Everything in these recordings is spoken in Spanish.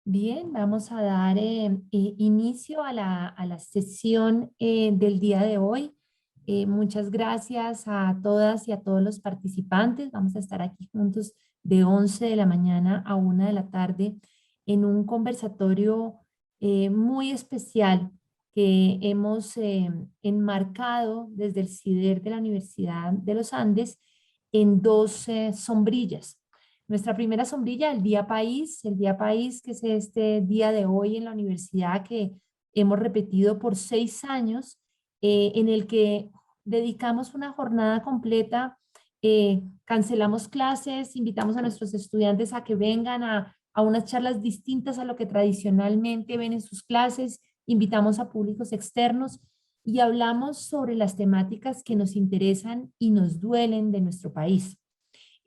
Bien, vamos a dar inicio a la sesión del día de hoy. Muchas gracias a todas y a todos los participantes. Vamos a estar aquí juntos de 11 de la mañana a 1 de la tarde en un conversatorio muy especial que hemos enmarcado desde el CIDER de la Universidad de los Andes en dos sombrillas. Nuestra primera sombrilla, el Día País, que es este día de hoy en la universidad que hemos repetido por 6 años, en el que dedicamos una jornada completa, cancelamos clases, invitamos a nuestros estudiantes a que vengan a unas charlas distintas a lo que tradicionalmente ven en sus clases, invitamos a públicos externos y hablamos sobre las temáticas que nos interesan y nos duelen de nuestro país.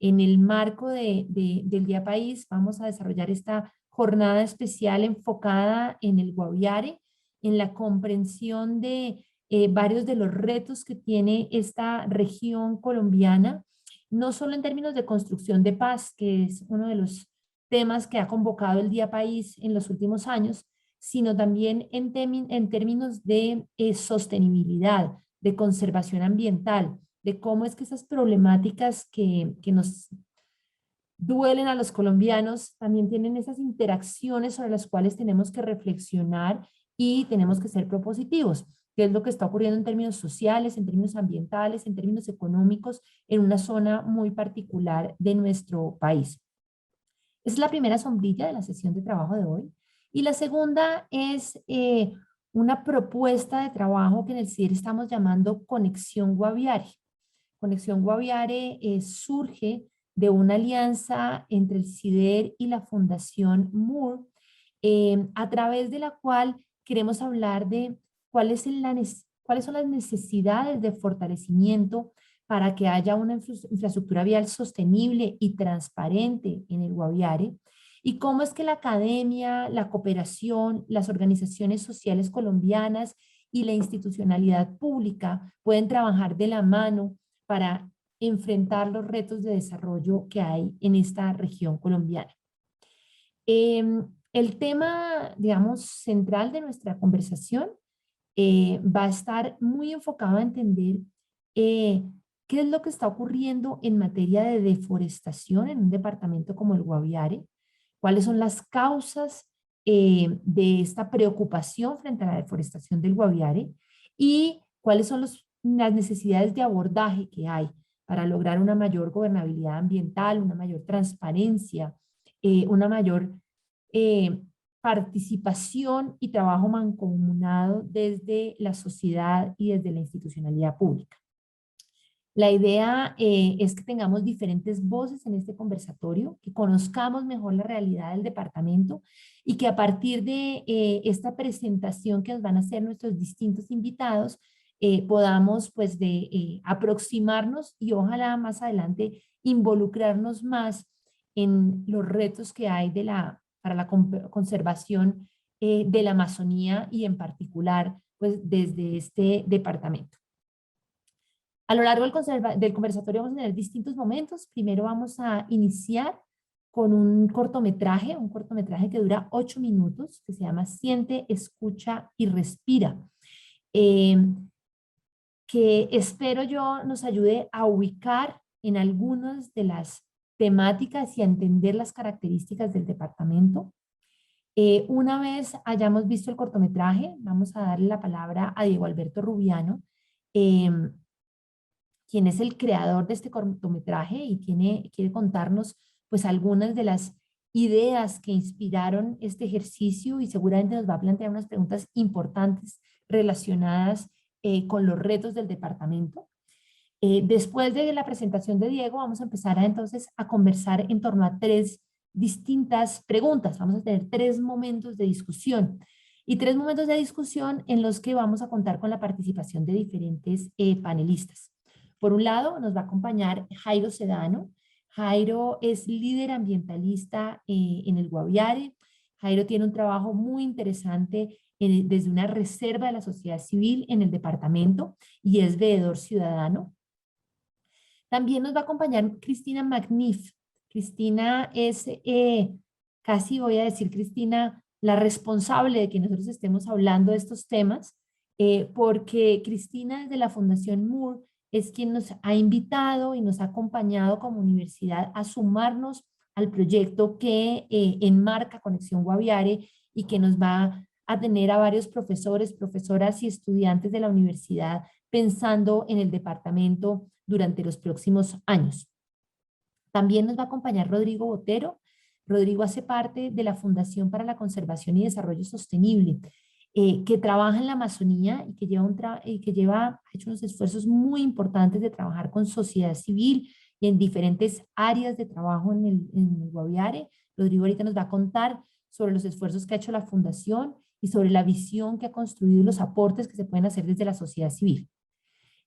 En el marco del Día País vamos a desarrollar esta jornada especial enfocada en el Guaviare, en la comprensión de varios de los retos que tiene esta región colombiana, no solo en términos de construcción de paz, que es uno de los temas que ha convocado el Día País en los últimos años, sino también en términos de sostenibilidad, de conservación ambiental, de cómo es que esas problemáticas que nos duelen a los colombianos también tienen esas interacciones sobre las cuales tenemos que reflexionar y tenemos que ser propositivos. ¿Qué es lo que está ocurriendo en términos sociales, en términos ambientales, en términos económicos, en una zona muy particular de nuestro país? Esa es la primera sombrilla de la sesión de trabajo de hoy. Y la segunda es una propuesta de trabajo que en el CIDER estamos llamando Conexión Guaviare. Conexión Guaviare surge de una alianza entre el CIDER y la Fundación Moore, a través de la cual queremos hablar de cuáles son las necesidades de fortalecimiento para que haya una infraestructura vial sostenible y transparente en el Guaviare, y cómo es que la academia, la cooperación, las organizaciones sociales colombianas y la institucionalidad pública pueden trabajar de la mano para enfrentar los retos de desarrollo que hay en esta región colombiana. El tema, digamos, central de nuestra conversación va a estar muy enfocado a entender eh, qué es lo que está ocurriendo en materia de deforestación en un departamento como el Guaviare, cuáles son las causas de esta preocupación frente a la deforestación del Guaviare y cuáles son las necesidades de abordaje que hay para lograr una mayor gobernabilidad ambiental, una mayor transparencia, una mayor eh, participación y trabajo mancomunado desde la sociedad y desde la institucionalidad pública. La idea es que tengamos diferentes voces en este conversatorio, que conozcamos mejor la realidad del departamento y que a partir de esta presentación que nos van a hacer nuestros distintos invitados, podamos pues aproximarnos y ojalá más adelante involucrarnos más en los retos que hay para la conservación de la Amazonía y en particular pues desde este departamento. A lo largo del conversatorio vamos a tener distintos momentos. Primero vamos a iniciar con un cortometraje que dura 8 minutos, que se llama Siente, Escucha y Respira, eh, que espero yo nos ayude a ubicar en algunas de las temáticas y a entender las características del departamento. Una vez hayamos visto el cortometraje, vamos a darle la palabra a Diego Alberto Rubiano, quien es el creador de este cortometraje y quiere contarnos pues algunas de las ideas que inspiraron este ejercicio y seguramente nos va a plantear unas preguntas importantes relacionadas con los retos del departamento. Después de la presentación de Diego, vamos a empezar entonces a conversar en torno a 3 distintas preguntas. Vamos a tener 3 momentos de discusión y 3 momentos de discusión en los que vamos a contar con la participación de diferentes panelistas. Por un lado, nos va a acompañar Jairo Sedano. Jairo es líder ambientalista en el Guaviare. Jairo tiene un trabajo muy interesante desde una reserva de la sociedad civil en el departamento y es veedor ciudadano. También nos va a acompañar Cristina Magnif. Cristina es casi voy a decir, Cristina, la responsable de que nosotros estemos hablando de estos temas, porque Cristina desde la Fundación Moore es quien nos ha invitado y nos ha acompañado como universidad a sumarnos al proyecto que enmarca Conexión Guaviare y que nos va a tener a varios profesores, profesoras y estudiantes de la universidad pensando en el departamento durante los próximos años. También nos va a acompañar Rodrigo Botero. Rodrigo hace parte de la Fundación para la Conservación y Desarrollo Sostenible, que trabaja en la Amazonía y ha hecho unos esfuerzos muy importantes de trabajar con sociedad civil y en diferentes áreas de trabajo en el Guaviare. Rodrigo ahorita nos va a contar sobre los esfuerzos que ha hecho la Fundación y sobre la visión que ha construido y los aportes que se pueden hacer desde la sociedad civil.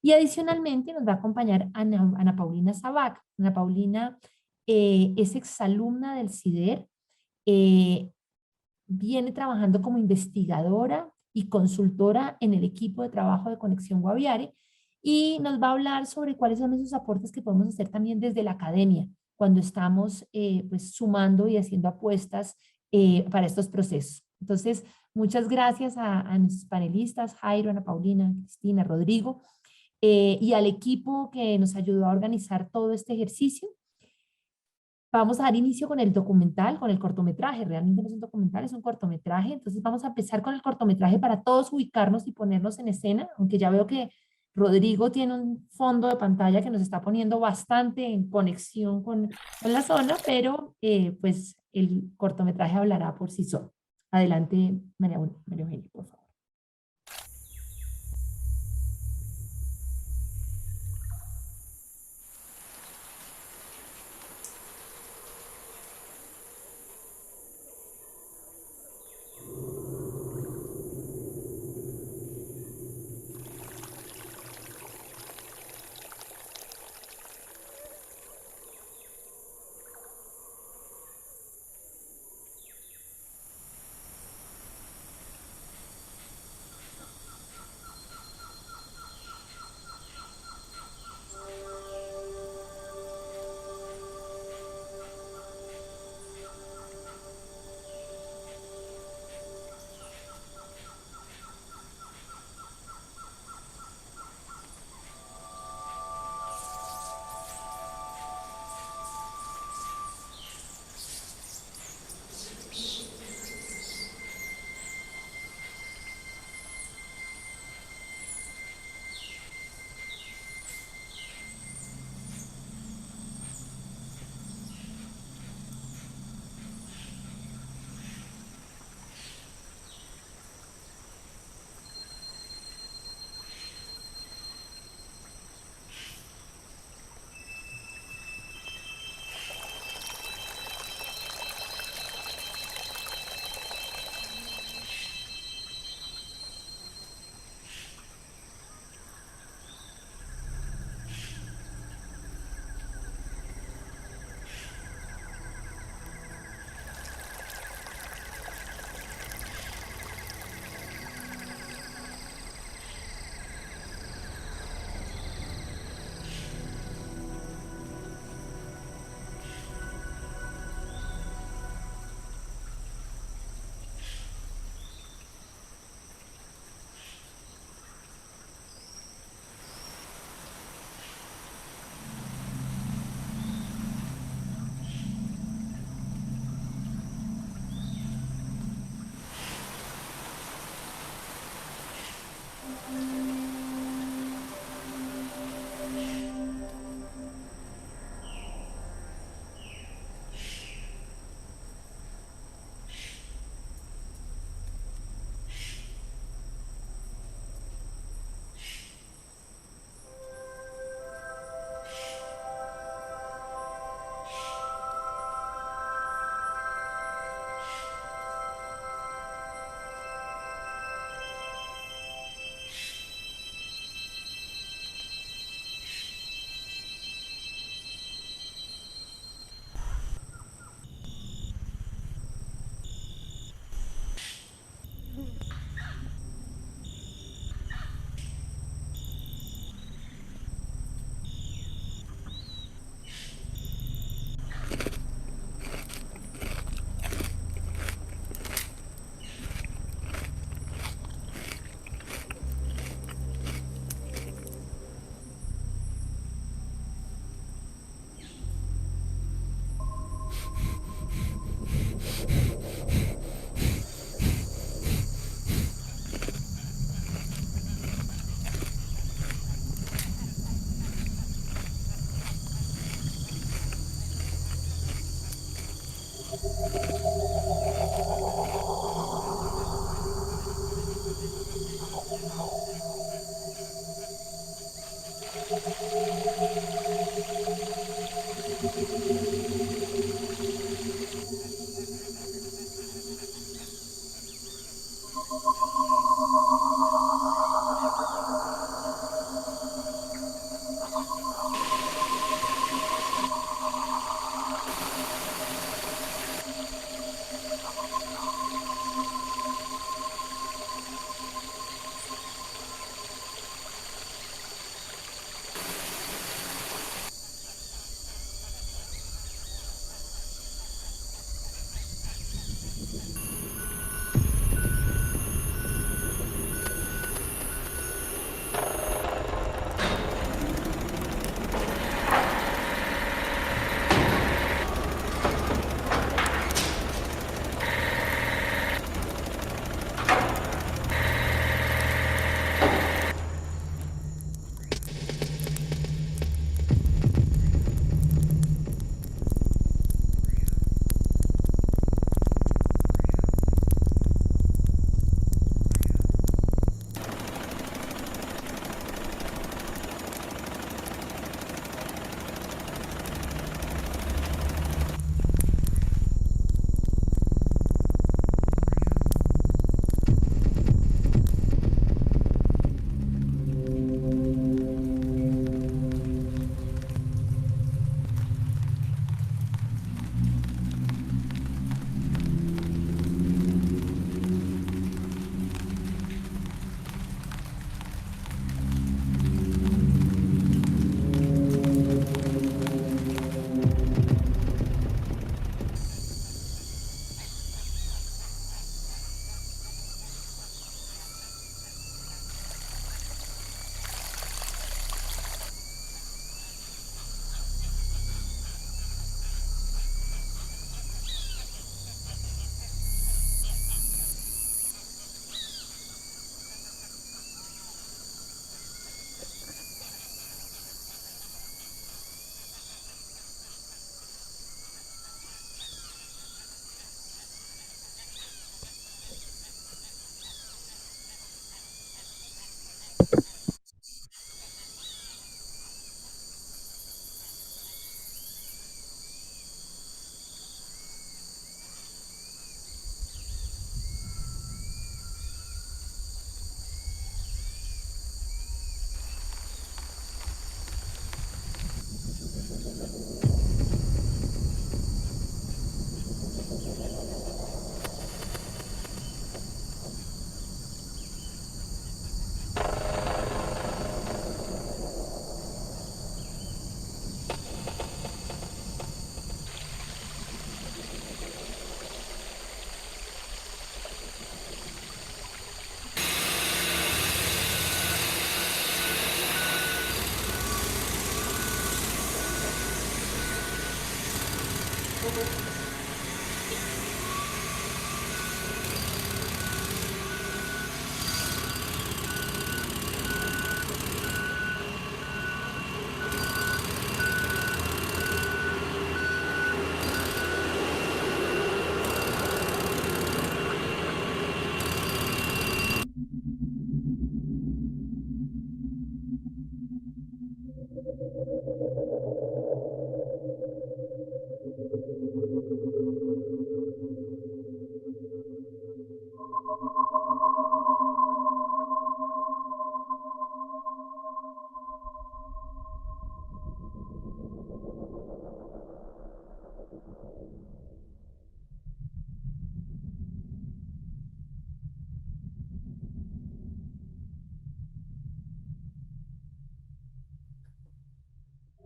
Y adicionalmente nos va a acompañar Ana Paulina Sabac. Ana Paulina es exalumna del CIDER, eh, viene trabajando como investigadora y consultora en el equipo de trabajo de Conexión Guaviare y nos va a hablar sobre cuáles son esos aportes que podemos hacer también desde la academia cuando estamos pues sumando y haciendo apuestas para estos procesos. Entonces, muchas gracias a nuestros panelistas, Jairo, Ana Paulina, Cristina, Rodrigo, y al equipo que nos ayudó a organizar todo este ejercicio. Vamos a dar inicio con el documental, con el cortometraje. Realmente no es un documental, es un cortometraje. Entonces vamos a empezar con el cortometraje para todos ubicarnos y ponernos en escena, aunque ya veo que Rodrigo tiene un fondo de pantalla que nos está poniendo bastante en conexión con la zona, pero pues el cortometraje hablará por sí solo. Adelante, María Eugenia, por favor.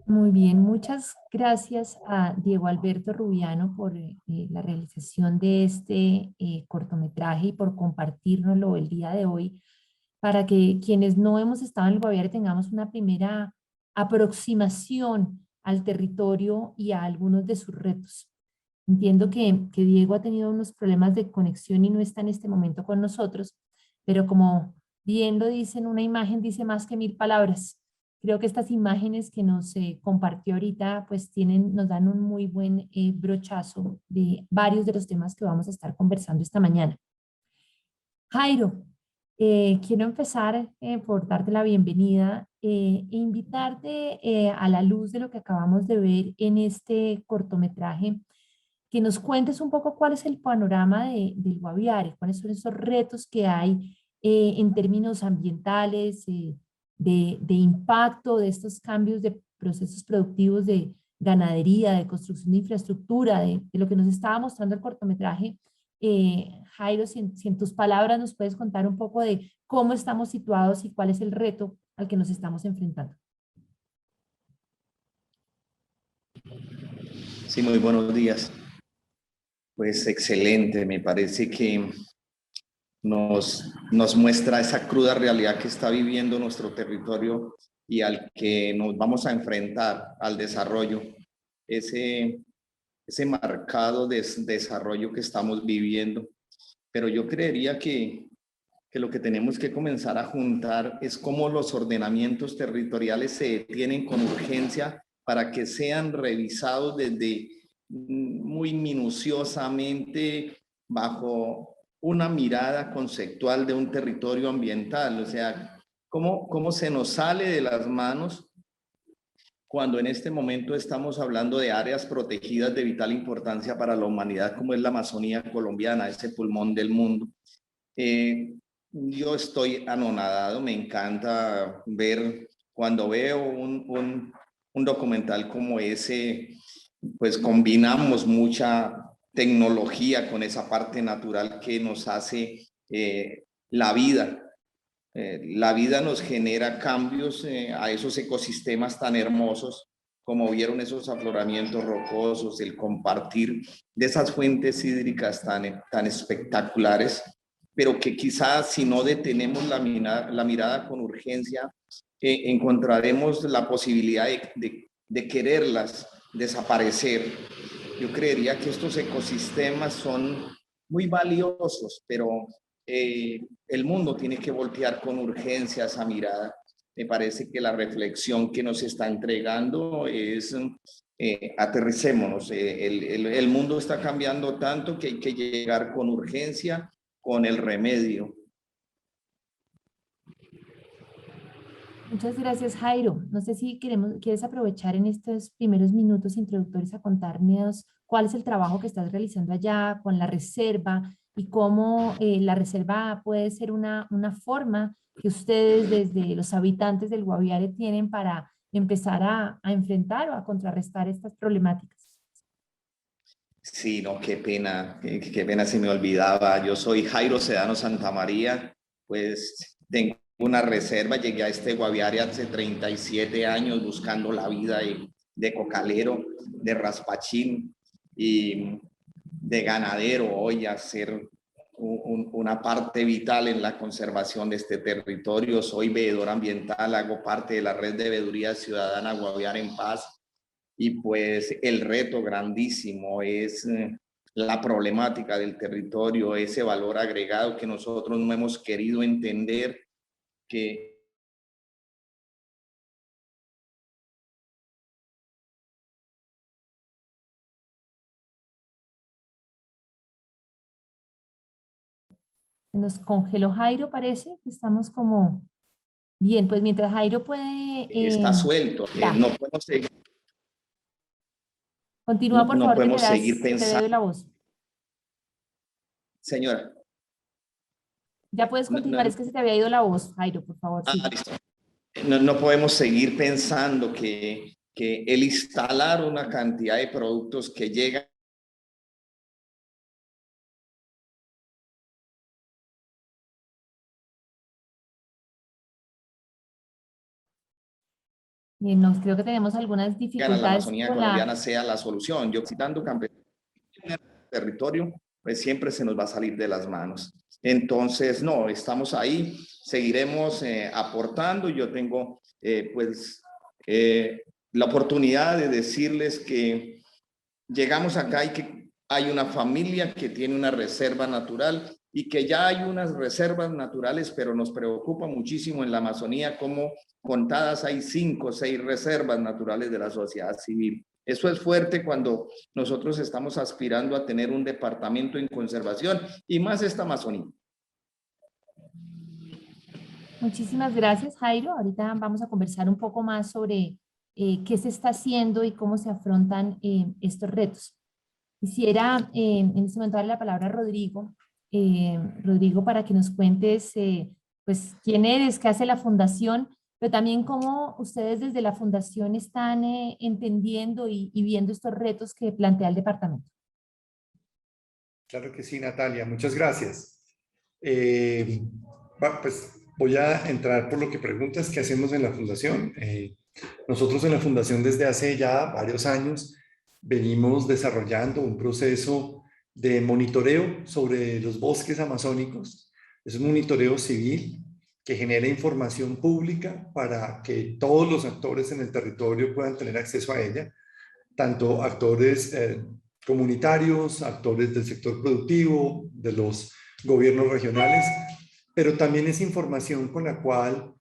Muy bien, muchas gracias a Diego Alberto Rubiano por la realización de este cortometraje y por compartirnoslo el día de hoy para que quienes no hemos estado en el Guaviare tengamos una primera aproximación al territorio y a algunos de sus retos. Entiendo que Diego ha tenido unos problemas de conexión y no está en este momento con nosotros, pero como bien lo dice en una imagen, dice más que mil palabras. Creo que estas imágenes que nos compartió ahorita pues nos dan un muy buen brochazo de varios de los temas que vamos a estar conversando esta mañana. Jairo, quiero empezar por darte la bienvenida e invitarte a la luz de lo que acabamos de ver en este cortometraje, que nos cuentes un poco cuál es el panorama del Guaviare, cuáles son esos retos que hay en términos ambientales, de impacto de estos cambios de procesos productivos de ganadería, de construcción de infraestructura, de lo que nos estaba mostrando el cortometraje. Jairo, si en tus palabras nos puedes contar un poco de cómo estamos situados y cuál es el reto al que nos estamos enfrentando. Sí, muy buenos días. Pues excelente, me parece que nos muestra esa cruda realidad que está viviendo nuestro territorio y al que nos vamos a enfrentar al desarrollo, ese marcado desarrollo que estamos viviendo. Pero yo creería que lo que tenemos que comenzar a juntar es cómo los ordenamientos territoriales se detienen con urgencia para que sean revisados desde muy minuciosamente bajo una mirada conceptual de un territorio ambiental. O sea, cómo se nos sale de las manos cuando en este momento estamos hablando de áreas protegidas de vital importancia para la humanidad, como es la Amazonía colombiana, ese pulmón del mundo. Yo estoy anonadado, me encanta ver, cuando veo un documental como ese, pues combinamos mucha tecnología con esa parte natural que nos hace la vida. La vida nos genera cambios a esos ecosistemas tan hermosos, como vieron esos afloramientos rocosos, el compartir de esas fuentes hídricas tan espectaculares, pero que quizás si no detenemos la mirada con urgencia, encontraremos la posibilidad de quererlas desaparecer. Yo creería que estos ecosistemas son muy valiosos, pero el mundo tiene que voltear con urgencia esa mirada. Me parece que la reflexión que nos está entregando es aterricémonos. El mundo está cambiando tanto que hay que llegar con urgencia con el remedio. Muchas gracias, Jairo. No sé si quieres aprovechar en estos primeros minutos introductorios a contarnos cuál es el trabajo que estás realizando allá con la reserva y cómo la reserva puede ser una forma que ustedes desde los habitantes del Guaviare tienen para empezar a enfrentar o a contrarrestar estas problemáticas. Sí, no, qué pena, qué pena se me olvidaba. Yo soy Jairo Sedano Santamaría, pues tengo una reserva, llegué a este Guaviare hace 37 años buscando la vida de cocalero, de raspachín y de ganadero, hoy a ser una parte vital en la conservación de este territorio. Soy veedor ambiental, hago parte de la red de veeduría ciudadana Guaviare en Paz. Y pues el reto grandísimo es la problemática del territorio, ese valor agregado que nosotros no hemos querido entender, que Nos congeló Jairo, parece. Estamos como bien, pues mientras Jairo puede... está suelto. ya, No podemos seguir, continúa por no favor que podemos seguir te doy pensando. la voz. Señora. Ya puedes No, continuar, no, es que se te había ido la voz, Jairo, por favor, sí. listo. No podemos seguir pensando que el instalar una cantidad de productos que llegan Creo que tenemos algunas a la dificultades Amazonía con la... colombiana sea la solución. Yo citando campesinos en el territorio, pues siempre se nos va a salir de las manos. Entonces, no, estamos ahí, seguiremos aportando. Yo tengo la oportunidad de decirles que llegamos acá y que hay una familia que tiene una reserva natural y que ya hay unas reservas naturales, pero nos preocupa muchísimo en la Amazonía cómo contadas hay 5 o 6 reservas naturales de la sociedad civil. Eso es fuerte cuando nosotros estamos aspirando a tener un departamento en conservación y más esta Amazonía. Muchísimas gracias, Jairo. Ahorita vamos a conversar un poco más sobre qué se está haciendo y cómo se afrontan estos retos. Quisiera en este momento darle la palabra a Rodrigo. Rodrigo, para que nos cuentes pues, quién eres, qué hace la fundación, pero también cómo ustedes desde la fundación están entendiendo y viendo estos retos que plantea el departamento. Claro que sí, Natalia, muchas gracias. Pues voy a entrar por lo que preguntas, ¿qué hacemos en la fundación? Nosotros en la fundación desde hace ya varios años venimos desarrollando un proceso de monitoreo sobre los bosques amazónicos. Es un monitoreo civil que genera información pública para que todos los actores en el territorio puedan tener acceso a ella, tanto actores comunitarios, actores del sector productivo, de los gobiernos regionales, pero también es información con la cual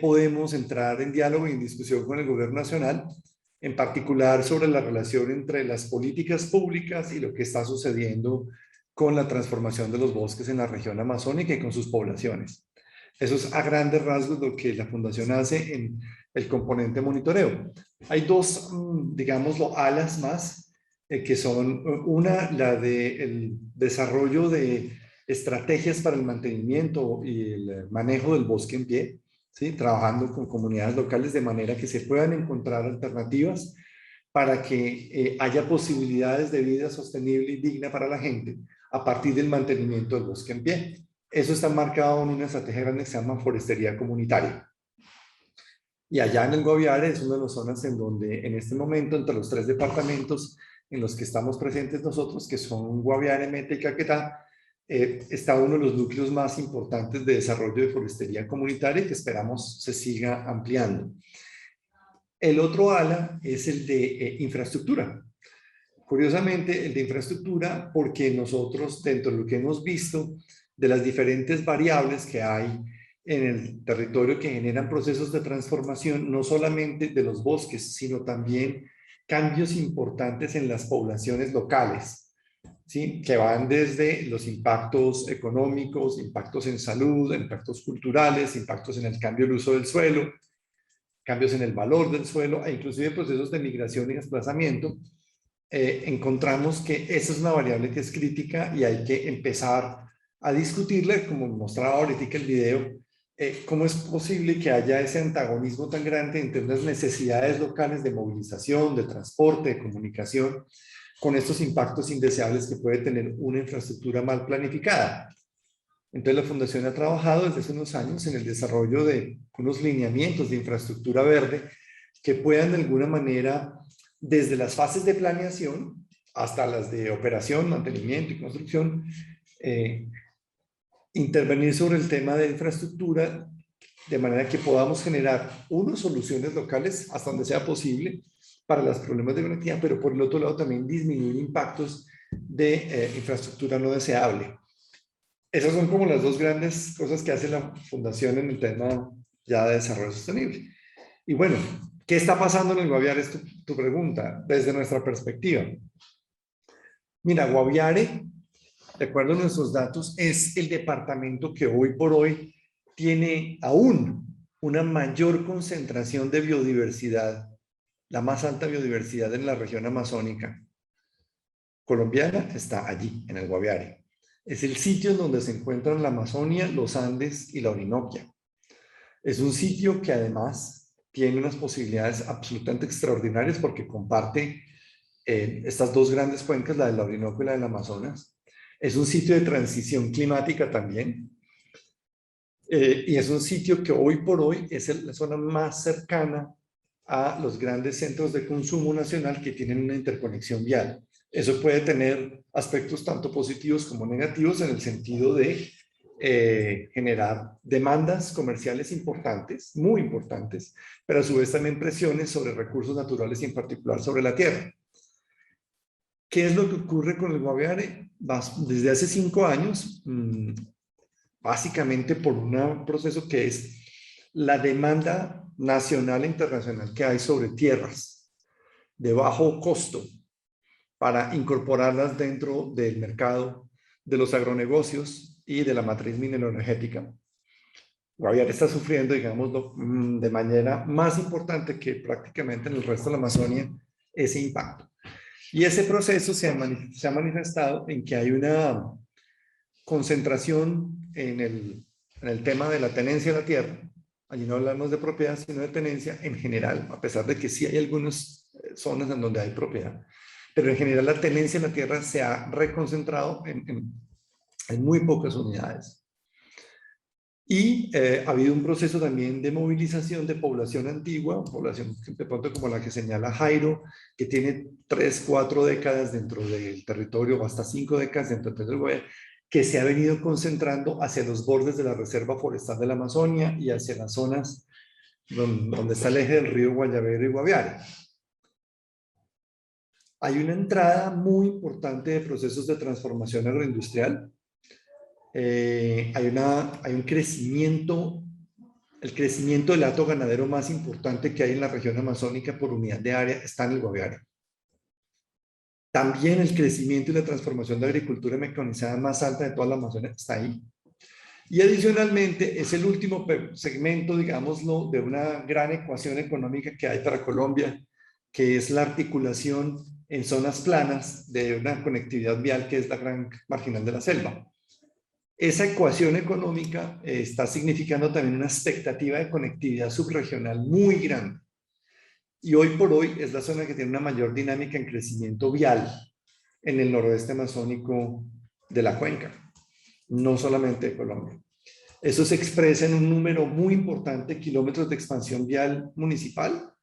podemos entrar en diálogo y en discusión con el gobierno nacional, en particular sobre la relación entre las políticas públicas y lo que está sucediendo con la transformación de los bosques en la región amazónica y con sus poblaciones. Eso es a grandes rasgos lo que la Fundación hace en el componente monitoreo. Hay dos, digámoslo, alas más, que son una, la del desarrollo de estrategias para el mantenimiento y el manejo del bosque en pie, ¿sí? Trabajando con comunidades locales de manera que se puedan encontrar alternativas para que haya posibilidades de vida sostenible y digna para la gente a partir del mantenimiento del bosque en pie. Eso está marcado en una estrategia grande que se llama forestería comunitaria. Y allá en el Guaviare es una de las zonas en donde en este momento, entre los 3 departamentos en los que estamos presentes nosotros, que son Guaviare, Meta y Caquetá, está uno de los núcleos más importantes de desarrollo de forestería comunitaria que esperamos se siga ampliando. El otro ala es el de infraestructura. Curiosamente, el de infraestructura, porque nosotros, dentro de lo que hemos visto, de las diferentes variables que hay en el territorio que generan procesos de transformación, no solamente de los bosques, sino también cambios importantes en las poblaciones locales, ¿sí? Que van desde los impactos económicos, impactos en salud, impactos culturales, impactos en el cambio del uso del suelo, cambios en el valor del suelo, e inclusive procesos de migración y desplazamiento. Encontramos que esa es una variable que es crítica y hay que empezar a discutirla, como mostraba ahorita el video, cómo es posible que haya ese antagonismo tan grande entre las necesidades locales de movilización, de transporte, de comunicación, con estos impactos indeseables que puede tener una infraestructura mal planificada. Entonces la Fundación ha trabajado desde hace unos años en el desarrollo de unos lineamientos de infraestructura verde que puedan de alguna manera, desde las fases de planeación hasta las de operación, mantenimiento y construcción, intervenir sobre el tema de infraestructura de manera que podamos generar unas soluciones locales hasta donde sea posible para los problemas de conectividad, pero por el otro lado también disminuir impactos de infraestructura no deseable. Esas son como las dos grandes cosas que hace la Fundación en el tema ya de desarrollo sostenible. Y bueno, ¿qué está pasando en el Guaviare? Es tu pregunta, desde nuestra perspectiva. Mira, Guaviare, de acuerdo a nuestros datos, es el departamento que hoy por hoy tiene aún una mayor concentración de biodiversidad, la más alta biodiversidad en la región amazónica colombiana está allí, en el Guaviare. Es el sitio en donde se encuentran la Amazonia, los Andes y la Orinoquia. Es un sitio que además tiene unas posibilidades absolutamente extraordinarias porque comparte estas dos grandes cuencas, la del Orinoco y la del Amazonas. Es un sitio de transición climática también. Y es un sitio que hoy por hoy es la zona más cercana a los grandes centros de consumo nacional que tienen una interconexión vial. Eso puede tener aspectos tanto positivos como negativos en el sentido de generar demandas comerciales importantes, muy importantes, pero a su vez también presiones sobre recursos naturales y en particular sobre la tierra. ¿Qué es lo que ocurre con el Guaviare? Desde hace 5 años, básicamente por un proceso que es la demanda nacional e internacional que hay sobre tierras de bajo costo para incorporarlas dentro del mercado de los agronegocios y de la matriz mineroenergética. Guaviare está sufriendo, digámoslo, de manera más importante que prácticamente en el resto de la Amazonia, ese impacto. Y ese proceso se ha manifestado en que hay una concentración en el tema de la tenencia de la tierra. Allí no hablamos de propiedad, sino de tenencia en general, a pesar de que sí hay algunas zonas en donde hay propiedad. Pero en general la tenencia de la tierra se ha reconcentrado en muy pocas unidades. Y ha habido un proceso también de movilización de población antigua, población de pronto como la que señala Jairo, que tiene 3, 4 décadas dentro del territorio, o hasta 5 décadas dentro del territorio, que se ha venido concentrando hacia los bordes de la Reserva Forestal de la Amazonia y hacia las zonas donde está el eje del río Guayavero y Guaviare. Hay una entrada muy importante de procesos de transformación agroindustrial. Hay un crecimiento, el crecimiento del hato ganadero más importante que hay en la región amazónica por unidad de área está en el Guaviare. También el crecimiento y la transformación de agricultura mecanizada más alta de toda la Amazonia está ahí. Y adicionalmente es el último segmento, digámoslo, de una gran ecuación económica que hay para Colombia, que es la articulación en zonas planas de una conectividad vial que es la Gran Marginal de la Selva. Esa ecuación económica está significando también una expectativa de conectividad subregional muy grande. Y hoy por hoy es la zona que tiene una mayor dinámica en crecimiento vial en el noroeste amazónico de la cuenca, no solamente de Colombia. Eso se expresa en un número muy importante de kilómetros de expansión vial municipal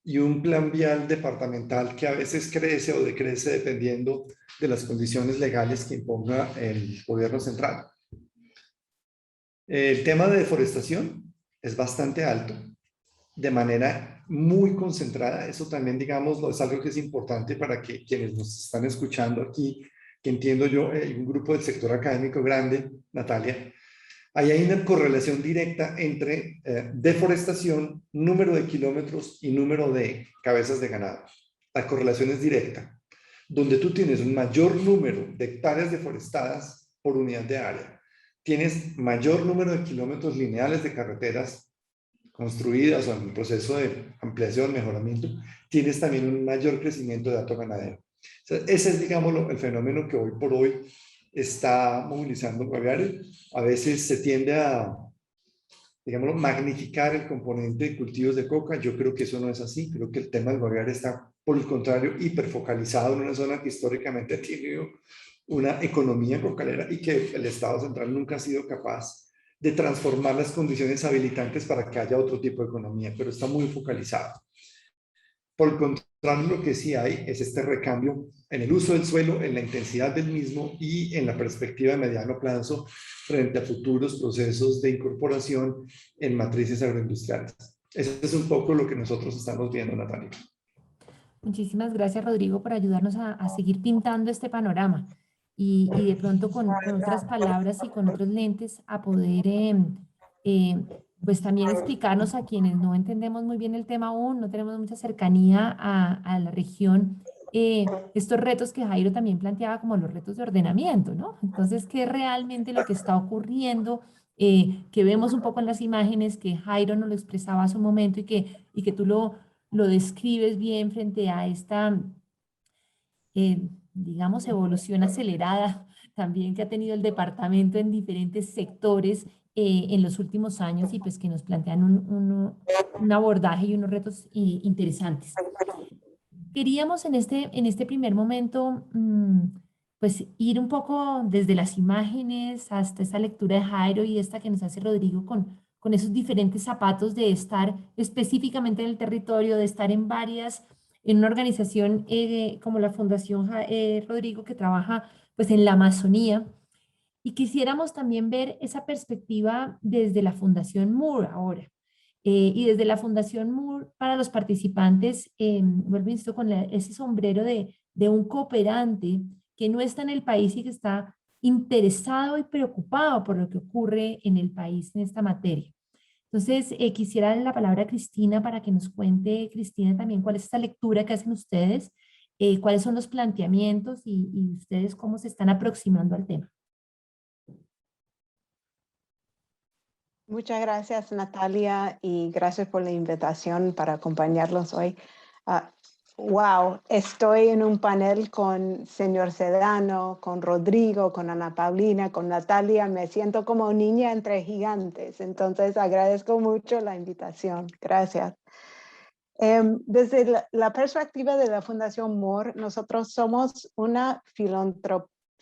y un plan vial departamental que a veces crece o decrece dependiendo de las condiciones legales que imponga el gobierno central. El tema de deforestación es bastante alto, de manera muy concentrada. Eso también, digamos, es algo que es importante para que quienes nos están escuchando aquí, que entiendo yo, hay un grupo del sector académico grande, Natalia, ahí hay una correlación directa entre deforestación, número de kilómetros y número de cabezas de ganado. La correlación es directa. Donde tú tienes un mayor número de hectáreas deforestadas por unidad de área, tienes mayor número de kilómetros lineales de carreteras construidas o en un proceso de ampliación, mejoramiento, tienes también un mayor crecimiento de hato ganadero. O sea, ese es, digamos, el fenómeno que hoy por hoy está movilizando Guaviare. A veces se tiende a, digámoslo, magnificar el componente de cultivos de coca. Yo creo que eso no es así. Creo que el tema del Guaviare está, por el contrario, hiperfocalizado en una zona que históricamente ha tenido una economía cocalera y que el Estado central nunca ha sido capaz de transformar las condiciones habilitantes para que haya otro tipo de economía, pero está muy focalizado. Por el contrario, lo que sí hay es este recambio en el uso del suelo, en la intensidad del mismo y en la perspectiva de mediano plazo frente a futuros procesos de incorporación en matrices agroindustriales. Eso es un poco lo que nosotros estamos viendo, Natalia. Muchísimas gracias, Rodrigo, por ayudarnos a seguir pintando este panorama y de pronto con otras palabras y con otros lentes a poder pues también explicarnos a quienes no entendemos muy bien el tema aún, no tenemos mucha cercanía a la región, estos retos que Jairo también planteaba como los retos de ordenamiento, ¿no? Entonces, ¿qué es realmente lo que está ocurriendo? Que vemos un poco en las imágenes, que Jairo nos lo expresaba hace un momento y que tú lo describes bien frente a esta, digamos, evolución acelerada también que ha tenido el departamento en diferentes sectores en los últimos años y pues que nos plantean un abordaje y unos retos interesantes. Queríamos en este primer momento, pues ir un poco desde las imágenes hasta esta lectura de Jairo y esta que nos hace Rodrigo con esos diferentes zapatos de estar específicamente en el territorio, de estar en una organización como la Fundación Rodrigo que trabaja pues en la Amazonía. Y quisiéramos también ver esa perspectiva desde la Fundación Moore ahora. Y desde la Fundación Moore, para los participantes, vuelvo insisto con ese sombrero de un cooperante que no está en el país y que está interesado y preocupado por lo que ocurre en el país en esta materia. Entonces, quisiera darle la palabra a Cristina para que nos cuente, Cristina, también cuál es esta lectura que hacen ustedes, cuáles son los planteamientos y ustedes cómo se están aproximando al tema. Muchas gracias, Natalia, y gracias por la invitación para acompañarlos hoy. Wow, estoy en un panel con señor Sedano, con Rodrigo, con Ana Paulina, con Natalia. Me siento como niña entre gigantes, entonces agradezco mucho la invitación. Gracias. Desde la perspectiva de la Fundación MORE, nosotros somos una filantropía,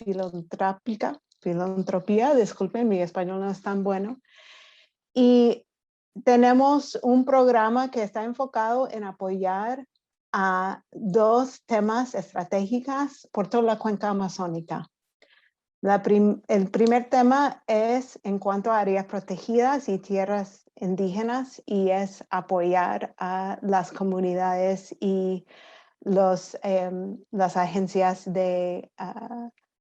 disculpen, mi español no es tan bueno, y tenemos un programa que está enfocado en apoyar a 2 temas estratégicos por toda la cuenca amazónica. El primer tema es en cuanto a áreas protegidas y tierras indígenas, y es apoyar a las comunidades y las agencias de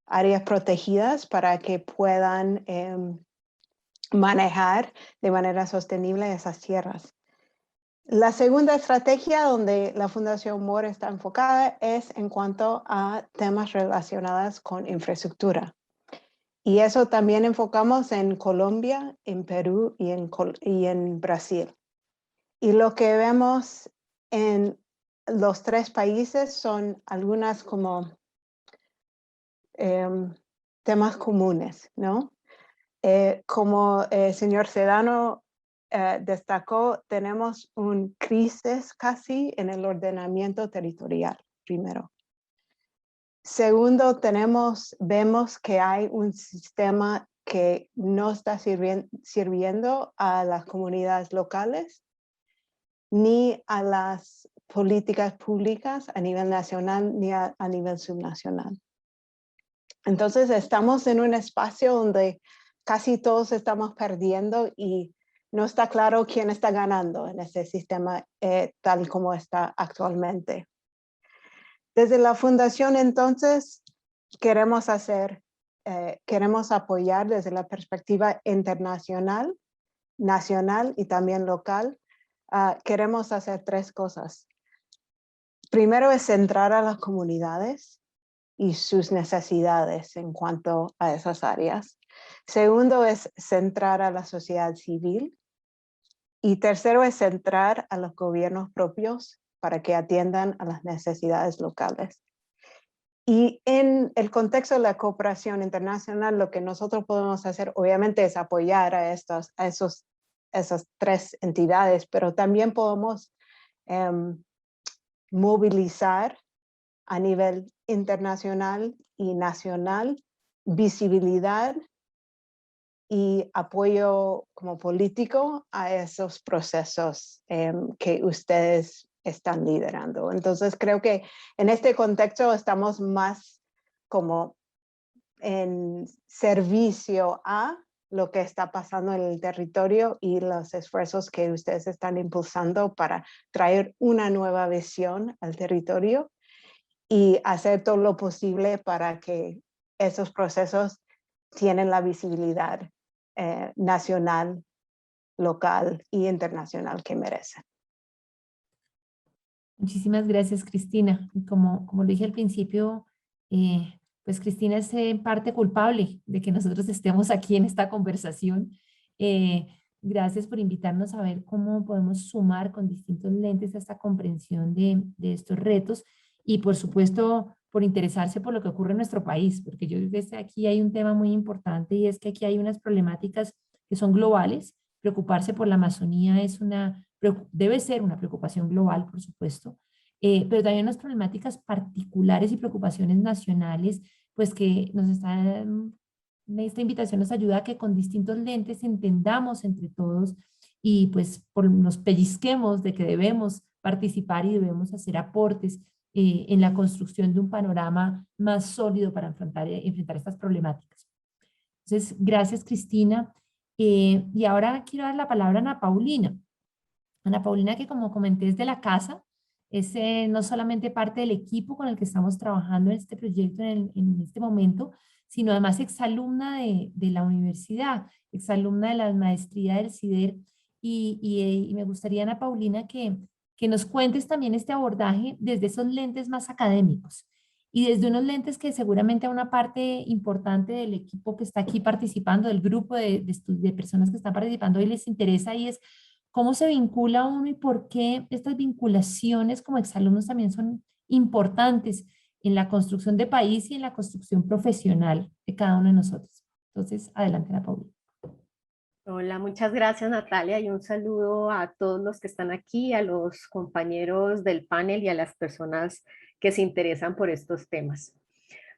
áreas protegidas para que puedan manejar de manera sostenible esas tierras. La segunda estrategia donde la Fundación MORE está enfocada es en cuanto a temas relacionados con infraestructura. Y eso también enfocamos en Colombia, en Perú y en Brasil. Y lo que vemos en los 3 países son algunas como temas comunes, ¿no? Como el señor Sedano destacó, tenemos un crisis casi en el ordenamiento territorial, primero. Segundo, vemos que hay un sistema que no está sirviendo a las comunidades locales ni a las políticas públicas a nivel nacional ni a nivel subnacional. Entonces estamos en un espacio donde casi todos estamos perdiendo y no está claro quién está ganando en ese sistema tal como está actualmente. Desde la Fundación, entonces, queremos apoyar desde la perspectiva internacional, nacional y también local. Queremos hacer 3 cosas. Primero es centrar a las comunidades y sus necesidades en cuanto a esas áreas. Segundo es centrar a la sociedad civil. Y tercero es centrar a los gobiernos propios para que atiendan a las necesidades locales. Y en el contexto de la cooperación internacional, lo que nosotros podemos hacer, obviamente, es apoyar a esas 3 entidades, pero también podemos movilizar a nivel internacional y nacional visibilidad y apoyo como político a esos procesos que ustedes están liderando. Entonces creo que en este contexto estamos más como en servicio a lo que está pasando en el territorio y los esfuerzos que ustedes están impulsando para traer una nueva visión al territorio y hacer todo lo posible para que esos procesos tienen la visibilidad nacional, local y internacional que merecen. Muchísimas gracias, Cristina. Y como lo dije al principio, pues Cristina es en parte culpable de que nosotros estemos aquí en esta conversación. Gracias por invitarnos a ver cómo podemos sumar con distintos lentes a esta comprensión de estos retos y, por supuesto, por interesarse por lo que ocurre en nuestro país, porque yo creo que aquí hay un tema muy importante y es que aquí hay unas problemáticas que son globales. Preocuparse por la Amazonía debe ser una preocupación global, por supuesto, pero también unas problemáticas particulares y preocupaciones nacionales, pues que esta invitación nos ayuda a que con distintos lentes entendamos entre todos y pues nos pellizquemos de que debemos participar y debemos hacer aportes en la construcción de un panorama más sólido para enfrentar estas problemáticas. Entonces, gracias, Cristina. Y ahora quiero dar la palabra a Ana Paulina. Ana Paulina, que como comenté es de la casa, Es no solamente parte del equipo con el que estamos trabajando en este proyecto en este momento, sino además exalumna de la universidad, exalumna de la maestría del CIDER. Y me gustaría, Ana Paulina, que nos cuentes también este abordaje desde esos lentes más académicos y desde unos lentes que seguramente a una parte importante del equipo que está aquí participando, del grupo de personas que están participando hoy les interesa, y es cómo se vincula uno y por qué estas vinculaciones como exalumnos también son importantes en la construcción de país y en la construcción profesional de cada uno de nosotros. Entonces, adelante, Ana Paulina. Hola, muchas gracias Natalia y un saludo a todos los que están aquí, a los compañeros del panel y a las personas que se interesan por estos temas.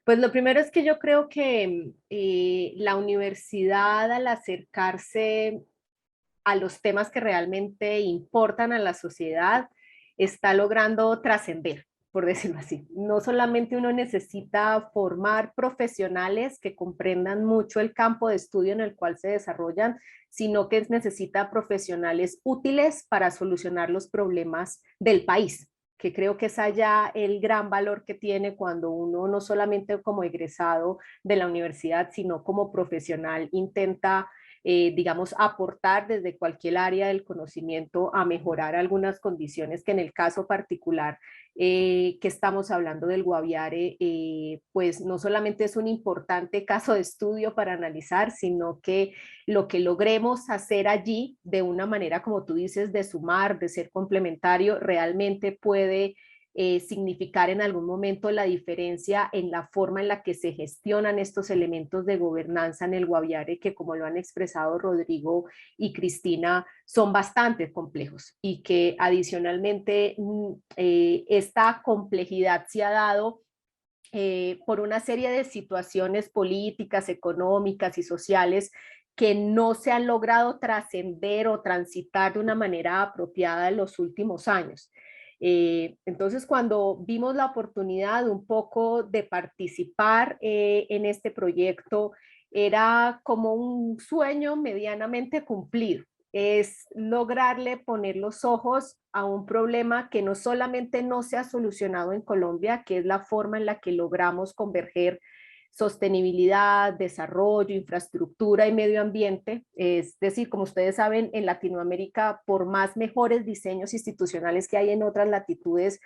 Pues lo primero es que yo creo que la universidad, al acercarse a los temas que realmente importan a la sociedad, está logrando trascender, por decirlo así. No solamente uno necesita formar profesionales que comprendan mucho el campo de estudio en el cual se desarrollan, sino que necesita profesionales útiles para solucionar los problemas del país, que creo que es allá el gran valor que tiene cuando uno no solamente como egresado de la universidad, sino como profesional intenta digamos, aportar desde cualquier área del conocimiento a mejorar algunas condiciones que en el caso particular que estamos hablando del Guaviare, pues no solamente es un importante caso de estudio para analizar, sino que lo que logremos hacer allí de una manera, como tú dices, de sumar, de ser complementario, realmente puede significar en algún momento la diferencia en la forma en la que se gestionan estos elementos de gobernanza en el Guaviare, que como lo han expresado Rodrigo y Cristina, son bastante complejos y que adicionalmente esta complejidad se ha dado por una serie de situaciones políticas, económicas y sociales que no se han logrado trascender o transitar de una manera apropiada en los últimos años. Entonces, cuando vimos la oportunidad un poco de participar en este proyecto, era como un sueño medianamente cumplido. Es lograrle poner los ojos a un problema que no solamente no se ha solucionado en Colombia, que es la forma en la que logramos converger sostenibilidad, desarrollo, infraestructura y medio ambiente. Es decir, como ustedes saben, en Latinoamérica, por más mejores diseños institucionales que hay en otras latitudes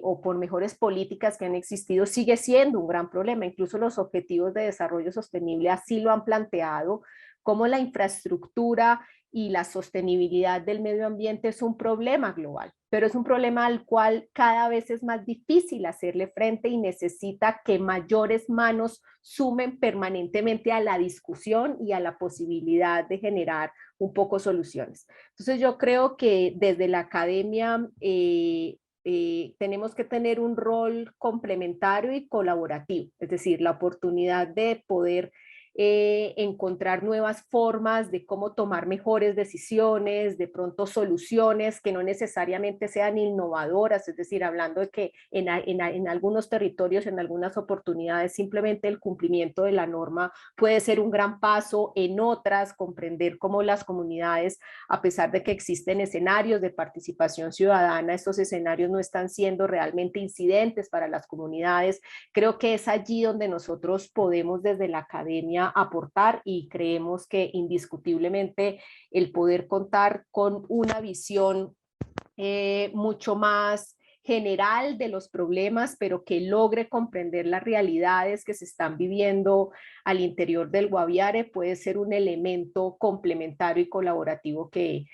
o por mejores políticas que han existido, sigue siendo un gran problema. Incluso los objetivos de desarrollo sostenible así lo han planteado, como la infraestructura y la sostenibilidad del medio ambiente es un problema global, pero es un problema al cual cada vez es más difícil hacerle frente y necesita que mayores manos sumen permanentemente a la discusión y a la posibilidad de generar un poco soluciones. Entonces yo creo que desde la academia tenemos que tener un rol complementario y colaborativo, es decir, la oportunidad de poder encontrar nuevas formas de cómo tomar mejores decisiones, de pronto soluciones que no necesariamente sean innovadoras, es decir, hablando de que en algunos territorios, en algunas oportunidades, simplemente el cumplimiento de la norma puede ser un gran paso, en otras comprender cómo las comunidades, a pesar de que existen escenarios de participación ciudadana, estos escenarios no están siendo realmente incidentes para las comunidades. Creo que es allí donde nosotros podemos desde la academia aportar y creemos que indiscutiblemente el poder contar con una visión mucho más general de los problemas, pero que logre comprender las realidades que se están viviendo al interior del Guaviare puede ser un elemento complementario y colaborativo que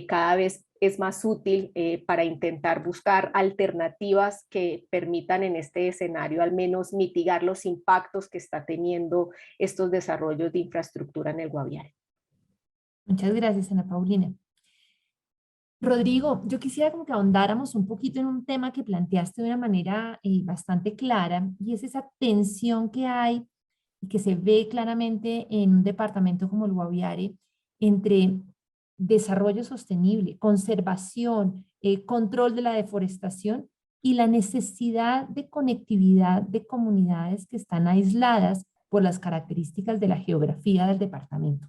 cada vez es más útil para intentar buscar alternativas que permitan en este escenario al menos mitigar los impactos que está teniendo estos desarrollos de infraestructura en el Guaviare. Muchas gracias, Ana Paulina. Rodrigo, yo quisiera como que ahondáramos un poquito en un tema que planteaste de una manera bastante clara, y es esa tensión que hay y que se ve claramente en un departamento como el Guaviare entre desarrollo sostenible, conservación, control de la deforestación y la necesidad de conectividad de comunidades que están aisladas por las características de la geografía del departamento.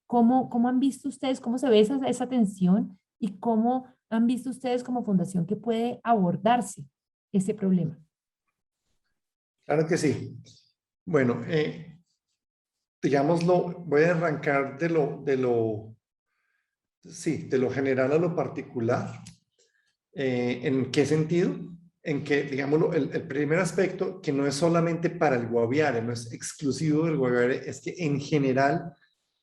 ¿Cómo han visto ustedes, cómo se ve esa tensión y cómo han visto ustedes como fundación que puede abordarse ese problema? Claro que sí. Bueno, digámoslo, voy a arrancar de lo general a lo particular. ¿En qué sentido? En que, digámoslo, el primer aspecto, que no es solamente para el Guaviare, no es exclusivo del Guaviare, es que en general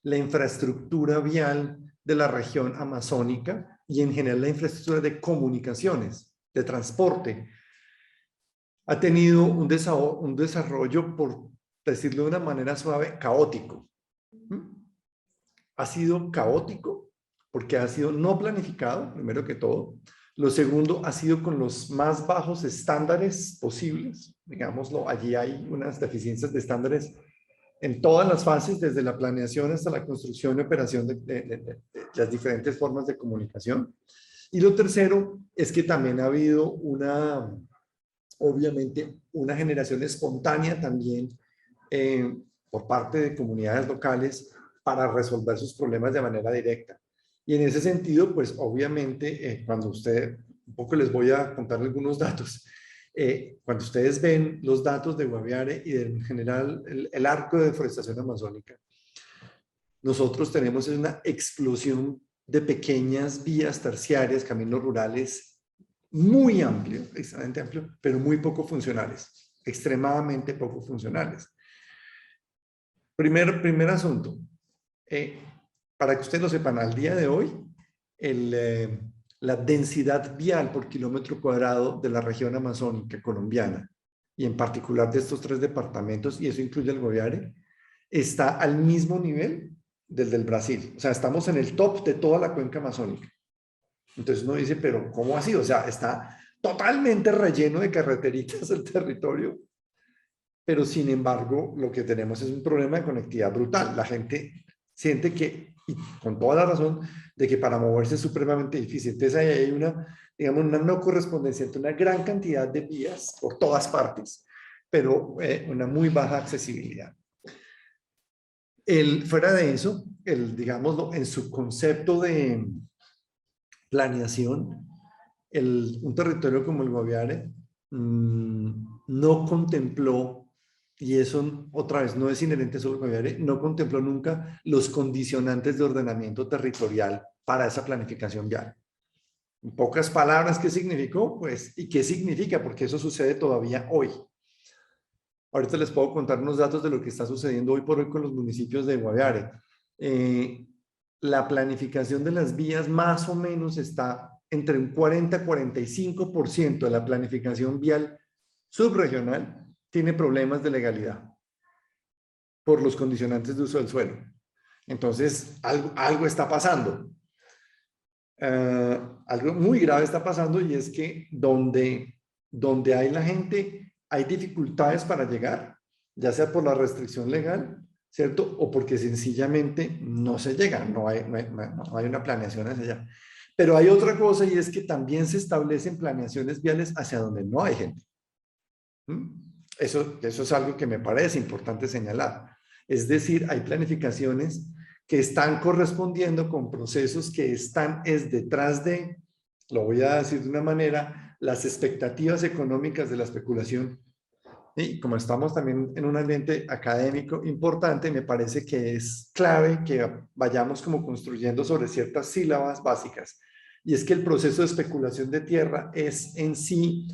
la infraestructura vial de la región amazónica y en general la infraestructura de comunicaciones, de transporte, ha tenido un desarrollo, por decirlo de una manera suave, caótico. Ha sido caótico porque ha sido no planificado, primero que todo. Lo segundo, ha sido con los más bajos estándares posibles. Digámoslo, allí hay unas deficiencias de estándares en todas las fases, desde la planeación hasta la construcción y operación de las diferentes formas de comunicación. Y lo tercero es que también ha habido obviamente, una generación espontánea también por parte de comunidades locales para resolver sus problemas de manera directa. Y en ese sentido, pues obviamente, cuando un poco les voy a contar algunos datos, cuando ustedes ven los datos de Guaviare y en general el arco de deforestación amazónica, nosotros tenemos una explosión de pequeñas vías terciarias, caminos rurales, muy amplio, extremadamente amplio, pero muy poco funcionales, extremadamente poco funcionales. Primer asunto, para que ustedes lo sepan, al día de hoy, la densidad vial por kilómetro cuadrado de la región amazónica colombiana, y en particular de estos 3 departamentos, y eso incluye el Guaviare, está al mismo nivel del Brasil. O sea, estamos en el top de toda la cuenca amazónica. Entonces uno dice, pero ¿cómo así? O sea, está totalmente relleno de carreteritas el territorio, pero sin embargo lo que tenemos es un problema de conectividad brutal. La gente siente que, y con toda la razón, de que para moverse es supremamente difícil. Entonces ahí hay digamos, una no correspondencia entre una gran cantidad de vías por todas partes, pero una muy baja accesibilidad. Fuera de eso, digámoslo, en su concepto de planeación, un territorio como el Guaviare no contempló, y eso otra vez no es inherente solo al Guaviare, no contempló nunca los condicionantes de ordenamiento territorial para esa planificación vial. En pocas palabras, ¿qué significó? Pues, ¿y qué significa? Porque eso sucede todavía hoy. Ahorita les puedo contar unos datos de lo que está sucediendo hoy por hoy con los municipios de Guaviare. La planificación de las vías más o menos está entre un 40-45% de la planificación vial subregional tiene problemas de legalidad por los condicionantes de uso del suelo. Entonces, algo está pasando. Algo muy grave está pasando, y es que donde hay la gente, hay dificultades para llegar, ya sea por la restricción legal, ¿cierto? O porque sencillamente no se llega, no hay una planeación hacia allá. Pero hay otra cosa, y es que también se establecen planeaciones viales hacia donde no hay gente. Eso es algo que me parece importante señalar. Es decir, hay planificaciones que están correspondiendo con procesos que están detrás de, lo voy a decir de una manera, las expectativas económicas de la especulación. Y como estamos también en un ambiente académico importante, me parece que es clave que vayamos como construyendo sobre ciertas sílabas básicas. Y es que el proceso de especulación de tierra es en sí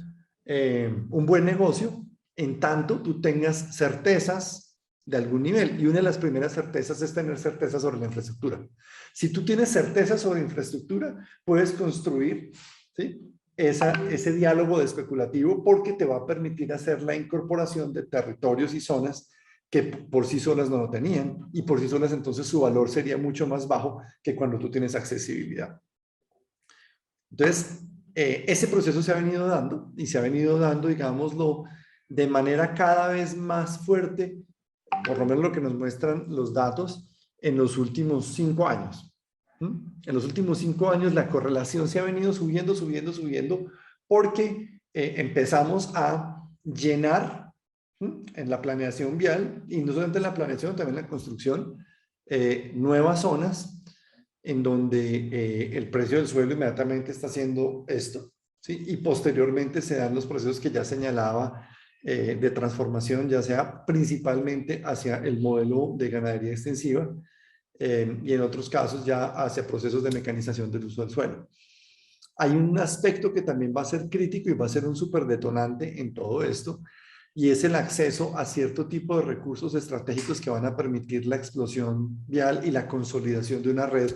un buen negocio, en tanto tú tengas certezas de algún nivel. Y una de las primeras certezas es tener certeza sobre la infraestructura. Si tú tienes certeza sobre infraestructura, puedes construir, ¿sí?, ese diálogo de especulativo, porque te va a permitir hacer la incorporación de territorios y zonas que por sí solas no lo tenían, y por sí solas entonces su valor sería mucho más bajo que cuando tú tienes accesibilidad. Entonces, ese proceso se ha venido dando, y se ha venido dando, digámoslo, de manera cada vez más fuerte, por lo menos lo que nos muestran los datos, en los últimos 5 años. En los últimos 5 años la correlación se ha venido subiendo, porque empezamos a llenar en la planeación vial, y no solamente en la planeación, también en la construcción, nuevas zonas en donde el precio del suelo inmediatamente está haciendo esto, ¿sí? Y posteriormente se dan los procesos que ya señalaba de transformación, ya sea principalmente hacia el modelo de ganadería extensiva y en otros casos ya hacia procesos de mecanización del uso del suelo. Hay un aspecto que también va a ser crítico y va a ser un superdetonante en todo esto, y es el acceso a cierto tipo de recursos estratégicos que van a permitir la explosión vial y la consolidación de una red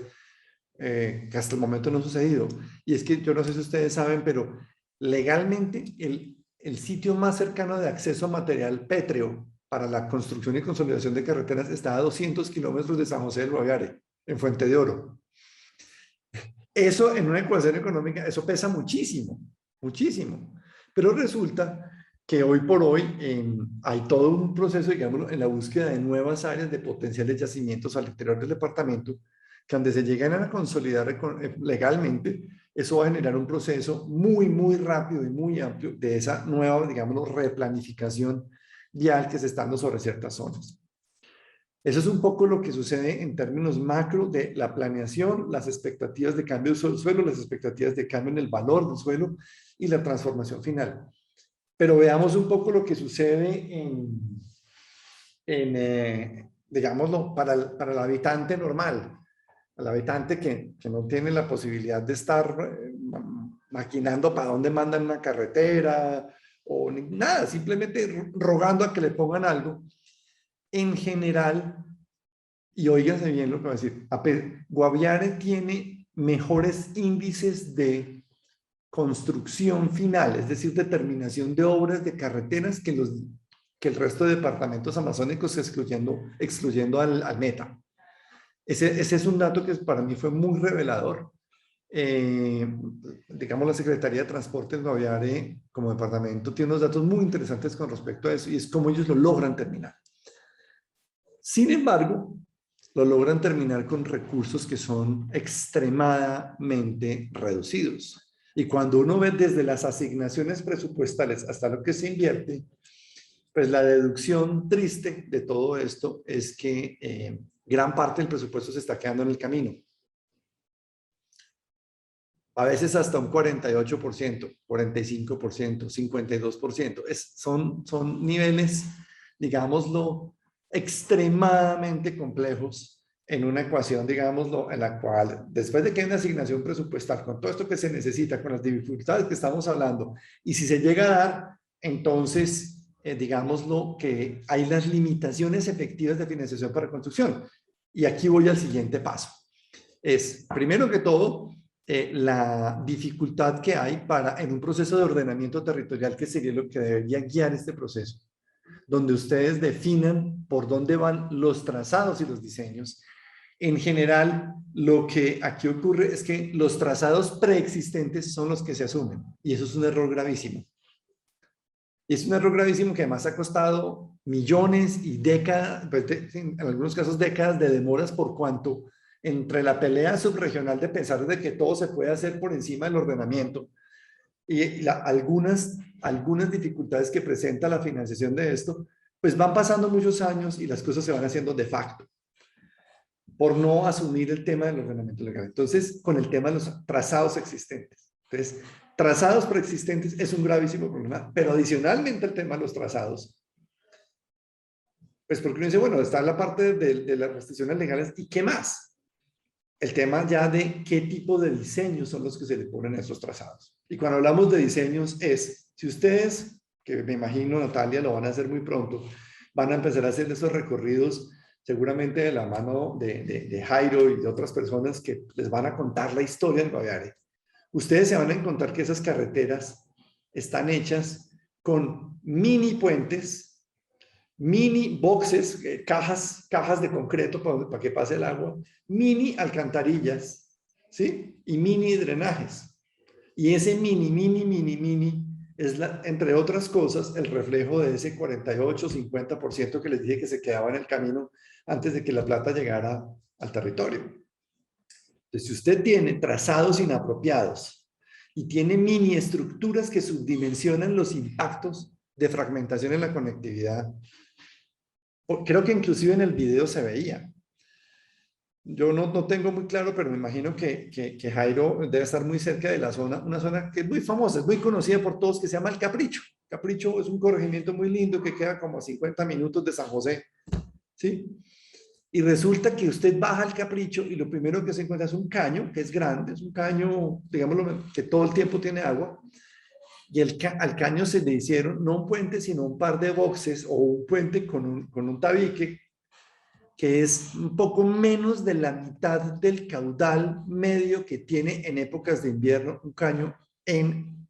que hasta el momento no ha sucedido. Y es que yo no sé si ustedes saben, pero legalmente el sitio más cercano de acceso a material pétreo para la construcción y consolidación de carreteras está a 200 kilómetros de San José del Guaviare, en Fuente de Oro. Eso en una ecuación económica, eso pesa muchísimo, muchísimo. Pero resulta que hoy por hoy hay todo un proceso, digámoslo, en la búsqueda de nuevas áreas de potenciales yacimientos al interior del departamento, que donde se llegan a consolidar legalmente, eso va a generar un proceso muy, muy rápido y muy amplio de esa nueva, digámoslo, replanificación vial que se está dando sobre ciertas zonas. Eso es un poco lo que sucede en términos macro de la planeación, las expectativas de cambio del suelo, las expectativas de cambio en el valor del suelo y la transformación final. Pero veamos un poco lo que sucede digámoslo, para el habitante normal, al habitante que no tiene la posibilidad de estar maquinando para dónde mandan una carretera o nada, simplemente rogando a que le pongan algo. En general, y óiganse bien lo que voy a decir, Guaviare tiene mejores índices de construcción final, es decir, de terminación de obras de carreteras que el resto de departamentos amazónicos, excluyendo al Meta. Ese es un dato que para mí fue muy revelador. Digamos, la Secretaría de Transporte de Guaviare como departamento tiene unos datos muy interesantes con respecto a eso, y es cómo ellos lo logran terminar. Sin embargo, lo logran terminar con recursos que son extremadamente reducidos. Y cuando uno ve desde las asignaciones presupuestales hasta lo que se invierte, pues la deducción triste de todo esto es que gran parte del presupuesto se está quedando en el camino. A veces hasta un 48%, 45%, 52%. Son niveles, digámoslo, extremadamente complejos en una ecuación, digámoslo, en la cual después de que hay una asignación presupuestal, con todo esto que se necesita, con las dificultades que estamos hablando, y si se llega a dar, entonces, digámoslo, que hay las limitaciones efectivas de financiación para construcción. Y aquí voy al siguiente paso. Es, primero que todo, la dificultad que hay en un proceso de ordenamiento territorial, que sería lo que debería guiar este proceso, donde ustedes definan por dónde van los trazados y los diseños. En general, lo que aquí ocurre es que los trazados preexistentes son los que se asumen, y eso es un error gravísimo. Y es un error gravísimo que además ha costado millones y décadas, pues en algunos casos décadas de demoras, por cuanto entre la pelea subregional de pensar de que todo se puede hacer por encima del ordenamiento y algunas dificultades que presenta la financiación de esto, pues van pasando muchos años y las cosas se van haciendo de facto por no asumir el tema del ordenamiento legal. Entonces, con el tema de los trazados existentes. Entonces, trazados preexistentes es un gravísimo problema, pero adicionalmente el tema de los trazados, pues porque uno dice, bueno, está la parte de las restricciones legales, ¿y qué más? El tema ya de qué tipo de diseños son los que se le ponen a esos trazados. Y cuando hablamos de diseños es, si ustedes, que me imagino Natalia lo van a hacer muy pronto, van a empezar a hacer esos recorridos seguramente de la mano de Jairo y de otras personas que les van a contar la historia del Guaviare. Ustedes se van a encontrar que esas carreteras están hechas con mini puentes, mini boxes, cajas de concreto para que pase el agua, mini alcantarillas, ¿sí? Y mini drenajes. Y ese mini es, entre otras cosas, el reflejo de ese 48-50% que les dije que se quedaba en el camino antes de que la plata llegara al territorio. Entonces, si usted tiene trazados inapropiados y tiene mini estructuras que subdimensionan los impactos de fragmentación en la conectividad, creo que inclusive en el video se veía. Yo no tengo muy claro, pero me imagino que Jairo debe estar muy cerca de la zona, una zona que es muy famosa, es muy conocida por todos, que se llama El Capricho. Capricho es un corregimiento muy lindo que queda como a 50 minutos de San José, ¿sí? Y resulta que usted baja al Capricho y lo primero que se encuentra es un caño, que es grande, es un caño, digámoslo, que todo el tiempo tiene agua, y al caño se le hicieron no un puente, sino un par de boxes o un puente con un tabique que es un poco menos de la mitad del caudal medio que tiene en épocas de invierno un caño en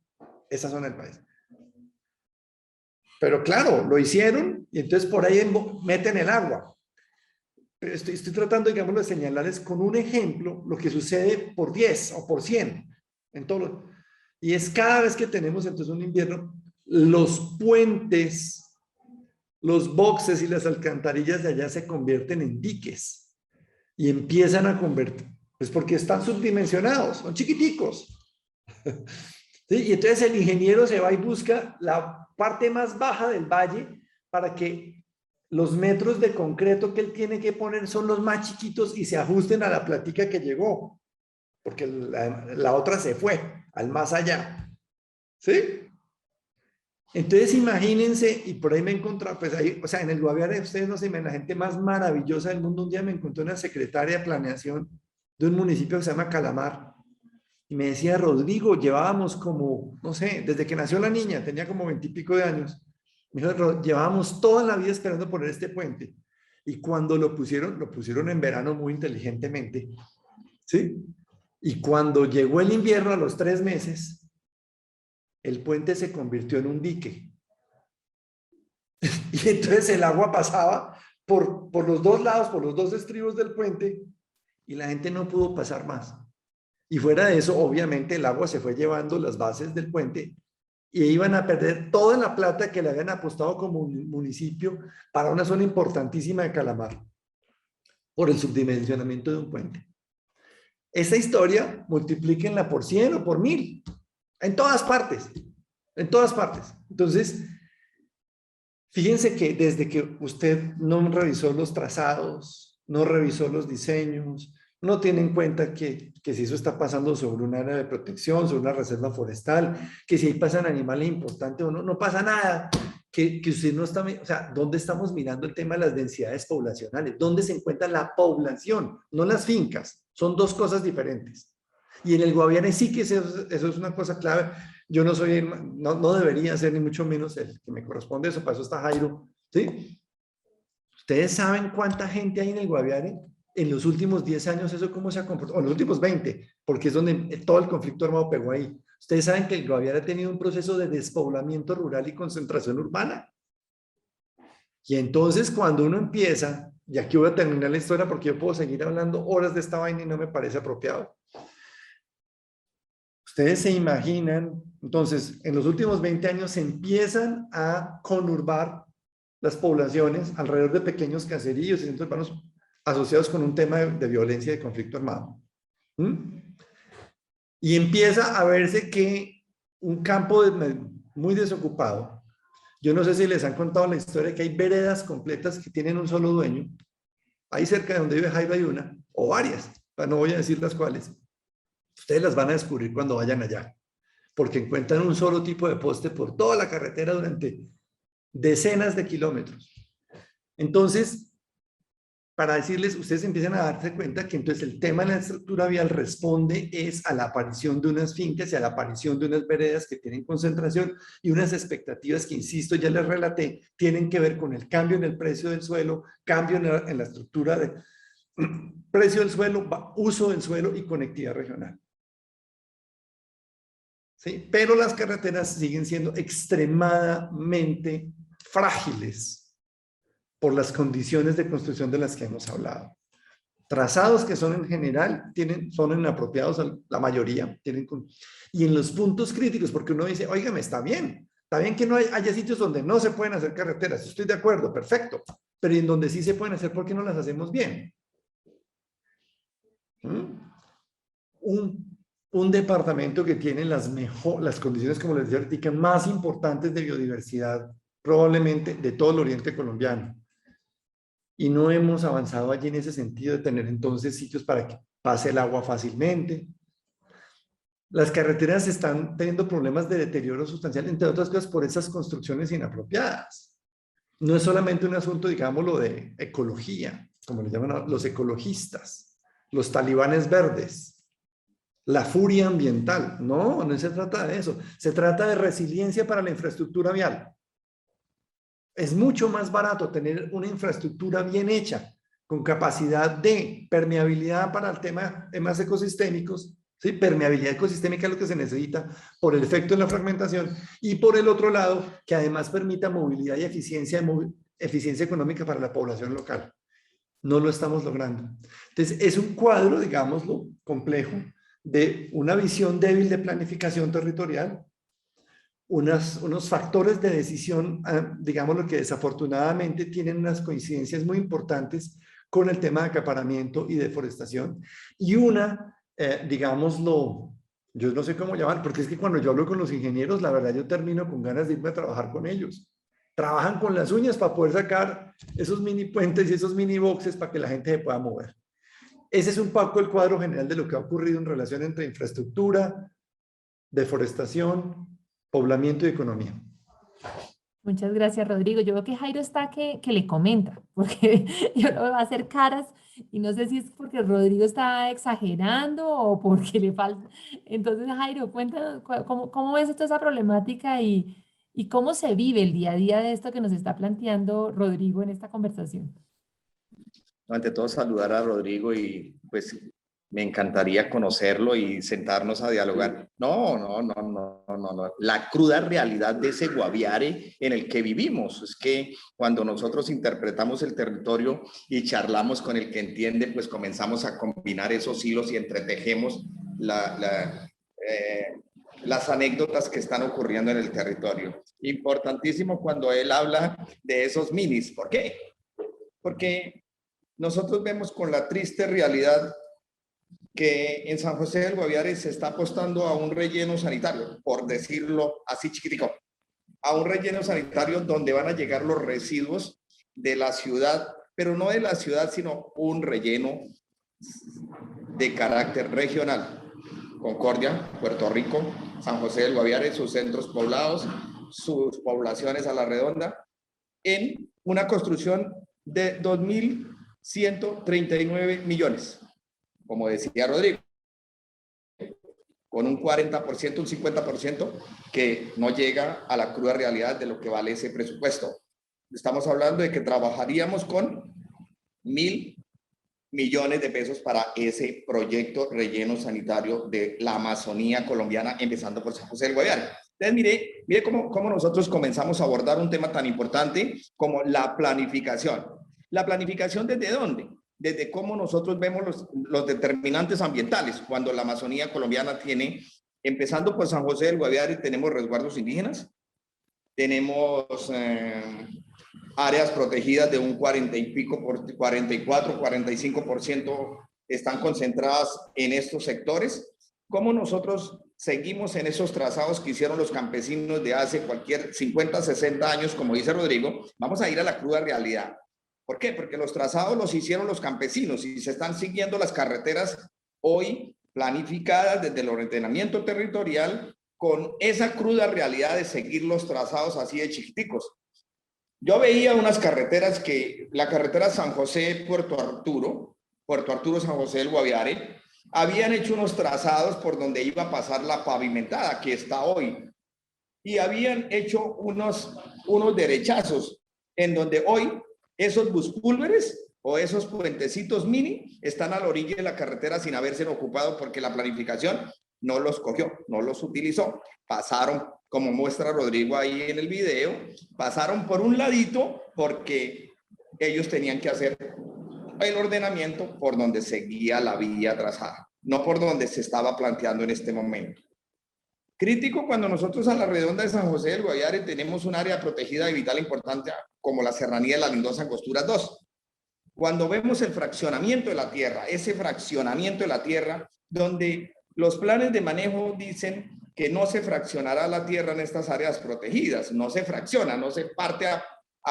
esa zona del país. Pero claro, lo hicieron y entonces por ahí meten el agua. Estoy tratando, digamos, de señalarles con un ejemplo lo que sucede por 10 o por 100 en todo y es cada vez que tenemos entonces un invierno, los puentes, los boxes y las alcantarillas de allá se convierten en diques y empiezan a convertir, pues porque están subdimensionados, son chiquiticos. ¿Sí? Y entonces el ingeniero se va y busca la parte más baja del valle para que los metros de concreto que él tiene que poner son los más chiquitos y se ajusten a la plática que llegó, porque la otra se fue al más allá. ¿Sí? Entonces imagínense, y por ahí me encontré, pues ahí, o sea, en el Guaviare, ustedes no se imaginan, la gente más maravillosa del mundo. Un día me encontré una secretaria de planeación de un municipio que se llama Calamar, y me decía, Rodrigo, llevábamos como, no sé, desde que nació la niña, tenía como 20 y pico de años, me dijo, llevábamos toda la vida esperando poner este puente, y cuando lo pusieron en verano muy inteligentemente, ¿sí? Y cuando llegó el invierno a los 3 meses, el puente se convirtió en un dique. Y entonces el agua pasaba por los dos lados, por los dos estribos del puente, y la gente no pudo pasar más. Y fuera de eso, obviamente, el agua se fue llevando las bases del puente y iban a perder toda la plata que le habían apostado como municipio para una zona importantísima de Calamar, por el subdimensionamiento de un puente. Esa historia, multiplíquenla por 100 o por 1000. En todas partes, en todas partes. Entonces, fíjense que desde que usted no revisó los trazados, no revisó los diseños, no tiene en cuenta que si eso está pasando sobre un área de protección, sobre una reserva forestal, que si ahí pasan animales importantes o no, no pasa nada, que usted no está, o sea, ¿dónde estamos mirando el tema de las densidades poblacionales? ¿Dónde se encuentra la población? No las fincas, son dos cosas diferentes. Y en el Guaviare sí que eso es una cosa clave. Yo no soy, no debería ser ni mucho menos el que me corresponde eso, para eso está Jairo, ¿sí? ¿Ustedes saben cuánta gente hay en el Guaviare? En los últimos 10 años, ¿eso cómo se ha comportado? O en los últimos 20, porque es donde todo el conflicto armado pegó ahí. ¿Ustedes saben que el Guaviare ha tenido un proceso de despoblamiento rural y concentración urbana? Y entonces cuando uno empieza, y aquí voy a terminar la historia porque yo puedo seguir hablando horas de esta vaina y no me parece apropiado. Ustedes se imaginan, entonces, en los últimos 20 años se empiezan a conurbar las poblaciones alrededor de pequeños caseríos y centros urbanos asociados con un tema de violencia y de conflicto armado. Y empieza a verse que un campo muy desocupado. Yo no sé si les han contado la historia que hay veredas completas que tienen un solo dueño. Ahí cerca de donde vive Jairo hay una, o varias, no voy a decir las cuales. Ustedes las van a descubrir cuando vayan allá, porque encuentran un solo tipo de poste por toda la carretera durante decenas de kilómetros. Entonces, para decirles, ustedes empiezan a darse cuenta que entonces el tema de la estructura vial responde es a la aparición de unas fincas y a la aparición de unas veredas que tienen concentración y unas expectativas que, insisto, ya les relaté, tienen que ver con el cambio en el precio del suelo, cambio en la estructura de precio del suelo, uso del suelo y conectividad regional. ¿Sí? Pero las carreteras siguen siendo extremadamente frágiles por las condiciones de construcción de las que hemos hablado. Trazados que son en general, son inapropiados, la mayoría. Y en los puntos críticos, porque uno dice, óigame, está bien que no haya sitios donde no se pueden hacer carreteras, estoy de acuerdo, perfecto, pero en donde sí se pueden hacer, ¿por qué no las hacemos bien? Un departamento que tiene las condiciones, como les decía ahorita, más importantes de biodiversidad, probablemente de todo el oriente colombiano. y no hemos avanzado allí en ese sentido de tener entonces sitios para que pase el agua fácilmente. Las carreteras están teniendo problemas de deterioro sustancial, entre otras cosas, por esas construcciones inapropiadas. No es solamente un asunto, digámoslo, de ecología, como le llaman los ecologistas, los talibanes verdes, la furia ambiental. No, no se trata de eso. Se trata de resiliencia para la infraestructura vial. Es mucho más barato tener una infraestructura bien hecha, con capacidad de permeabilidad para el tema de temas ecosistémicos. ¿Sí? Permeabilidad ecosistémica es lo que se necesita por el efecto de la fragmentación, y por el otro lado, que además permita movilidad y eficiencia económica para la población local. No lo estamos logrando. Entonces, es un cuadro, digámoslo, complejo, de una visión débil de planificación territorial, unos factores de decisión, digámoslo, que desafortunadamente tienen unas coincidencias muy importantes con el tema de acaparamiento y deforestación, y digámoslo, yo no sé cómo llamar, porque es que cuando yo hablo con los ingenieros, la verdad yo termino con ganas de irme a trabajar con ellos. Trabajan con las uñas para poder sacar esos mini puentes y esos mini boxes para que la gente se pueda mover. Ese es un poco el cuadro general de lo que ha ocurrido en relación entre infraestructura, deforestación, poblamiento y economía. Muchas gracias, Rodrigo. Yo veo que Jairo está que le comenta, porque yo lo veo hacer caras y no sé si es porque Rodrigo está exagerando o porque le falta. Entonces, Jairo, cuéntanos cómo ves toda esa problemática y cómo se vive el día a día de esto que nos está planteando Rodrigo en esta conversación. Ante todo, saludar a Rodrigo y pues me encantaría conocerlo y sentarnos a dialogar. No. La cruda realidad de ese Guaviare en el que vivimos es que cuando nosotros interpretamos el territorio y charlamos con el que entiende, pues comenzamos a combinar esos hilos y entretejemos las anécdotas que están ocurriendo en el territorio. Importantísimo cuando él habla de esos minis. ¿Por qué? Porque nosotros vemos con la triste realidad que en San José del Guaviare se está apostando a un relleno sanitario, por decirlo así chiquitico, a un relleno sanitario donde van a llegar los residuos de la ciudad, pero no de la ciudad, sino un relleno de carácter regional. Concordia, Puerto Rico, San José del Guaviare, sus centros poblados, sus poblaciones a la redonda, en una construcción de 2.139 millones. Como decía Rodrigo, con un 40%, un 50% que no llega a la cruda realidad de lo que vale ese presupuesto. Estamos hablando de que trabajaríamos con 1.000 millones de pesos para ese proyecto relleno sanitario de la Amazonía colombiana, empezando por San José del Guaviare. Entonces, mire cómo nosotros comenzamos a abordar un tema tan importante como la planificación. ¿La planificación desde dónde? Desde cómo nosotros vemos los determinantes ambientales. Cuando la Amazonía colombiana tiene, empezando por San José del Guaviare, tenemos resguardos indígenas, tenemos áreas protegidas de un 40 y pico, 44, 45% están concentradas en estos sectores. ¿Cómo nosotros seguimos en esos trazados que hicieron los campesinos de hace 50, 60 años, como dice Rodrigo? Vamos a ir a la cruda realidad. ¿Por qué? Porque los trazados los hicieron los campesinos y se están siguiendo las carreteras hoy planificadas desde el ordenamiento territorial con esa cruda realidad de seguir los trazados así de chiquiticos. Yo veía unas carreteras que, la carretera San José, Puerto Arturo, San José del Guaviare, habían hecho unos trazados por donde iba a pasar la pavimentada que está hoy. Y habían hecho unos derechazos en donde hoy esos buspúlveres o esos puentecitos mini están a la orilla de la carretera sin haberse ocupado porque la planificación no los cogió, no los utilizó. Pasaron, como muestra Rodrigo ahí en el video, pasaron por un ladito porque ellos tenían que hacer el ordenamiento por donde seguía la vía trazada, no por donde se estaba planteando en este momento. Crítico cuando nosotros a la redonda de San José del Guaviare tenemos un área protegida de vital importancia como la Serranía de la Lindosa Angosturas 2. Cuando vemos el fraccionamiento de la tierra, ese fraccionamiento de la tierra, donde los planes de manejo dicen que no se fraccionará la tierra en estas áreas protegidas, no se fracciona, no se parte a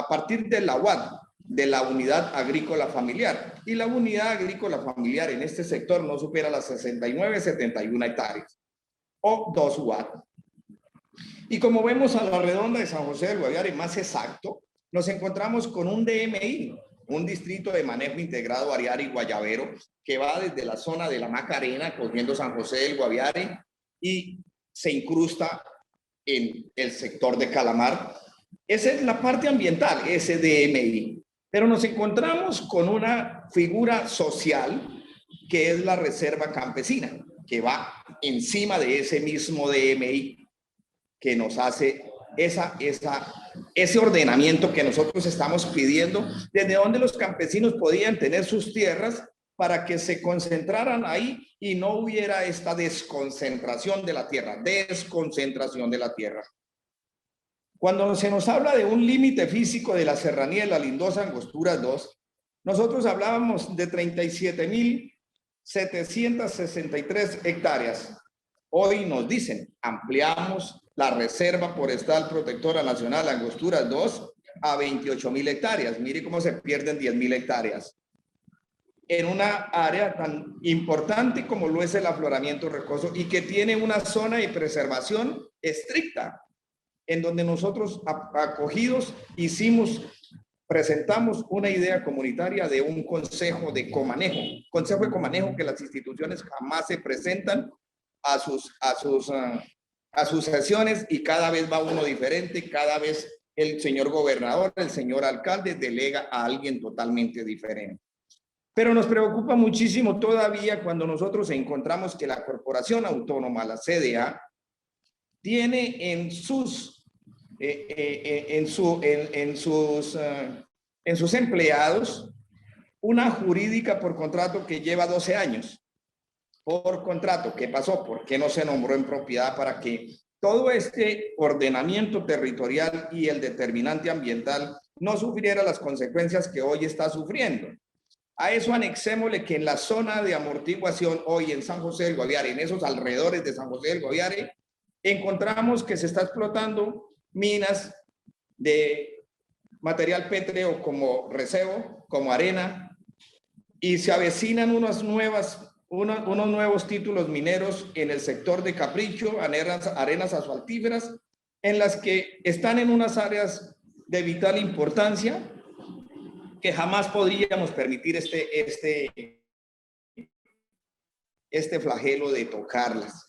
partir de la UAD, de la unidad agrícola familiar. Y la unidad agrícola familiar en este sector no supera las 69, 71 hectáreas o 2 UAT. Y como vemos a la redonda de San José del Guaviare, más exacto, nos encontramos con un DMI, un distrito de manejo integrado Ariari Guayabero, que va desde la zona de la Macarena, cogiendo San José del Guaviare, y se incrusta en el sector de Calamar. Esa es la parte ambiental, ese DMI. Pero nos encontramos con una figura social que es la reserva campesina, que va encima de ese mismo DMI, que nos hace ese ordenamiento que nosotros estamos pidiendo, desde donde los campesinos podían tener sus tierras para que se concentraran ahí y no hubiera esta desconcentración de la tierra, Cuando se nos habla de un límite físico de la serranía de la Lindosa Angosturas 2, nosotros hablábamos de 37.763 hectáreas. Hoy nos dicen, ampliamos la Reserva Forestal Protectora Nacional Angosturas 2 a 28.000 hectáreas. Mire cómo se pierden 10.000 hectáreas en una área tan importante como lo es el afloramiento rocoso y que tiene una zona de preservación estricta, en donde nosotros acogidos presentamos una idea comunitaria de un consejo de comanejo que las instituciones jamás se presentan a sus sesiones, y cada vez va uno diferente, cada vez el señor gobernador, el señor alcalde delega a alguien totalmente diferente. Pero nos preocupa muchísimo todavía cuando nosotros encontramos que la Corporación Autónoma, la CDA, tiene en sus empleados una jurídica por contrato que lleva 12 años. Por contrato, ¿qué pasó? ¿Por qué no se nombró en propiedad para que todo este ordenamiento territorial y el determinante ambiental no sufriera las consecuencias que hoy está sufriendo? A eso anexémosle que en la zona de amortiguación hoy en San José del Guaviare, en esos alrededores de San José del Guaviare, encontramos que se está explotando minas de material pétreo como resebo, como arena, y se avecinan unos nuevos títulos mineros en el sector de Capricho, arenas asfaltíferas, en las que están en unas áreas de vital importancia que jamás podríamos permitir este flagelo de tocarlas.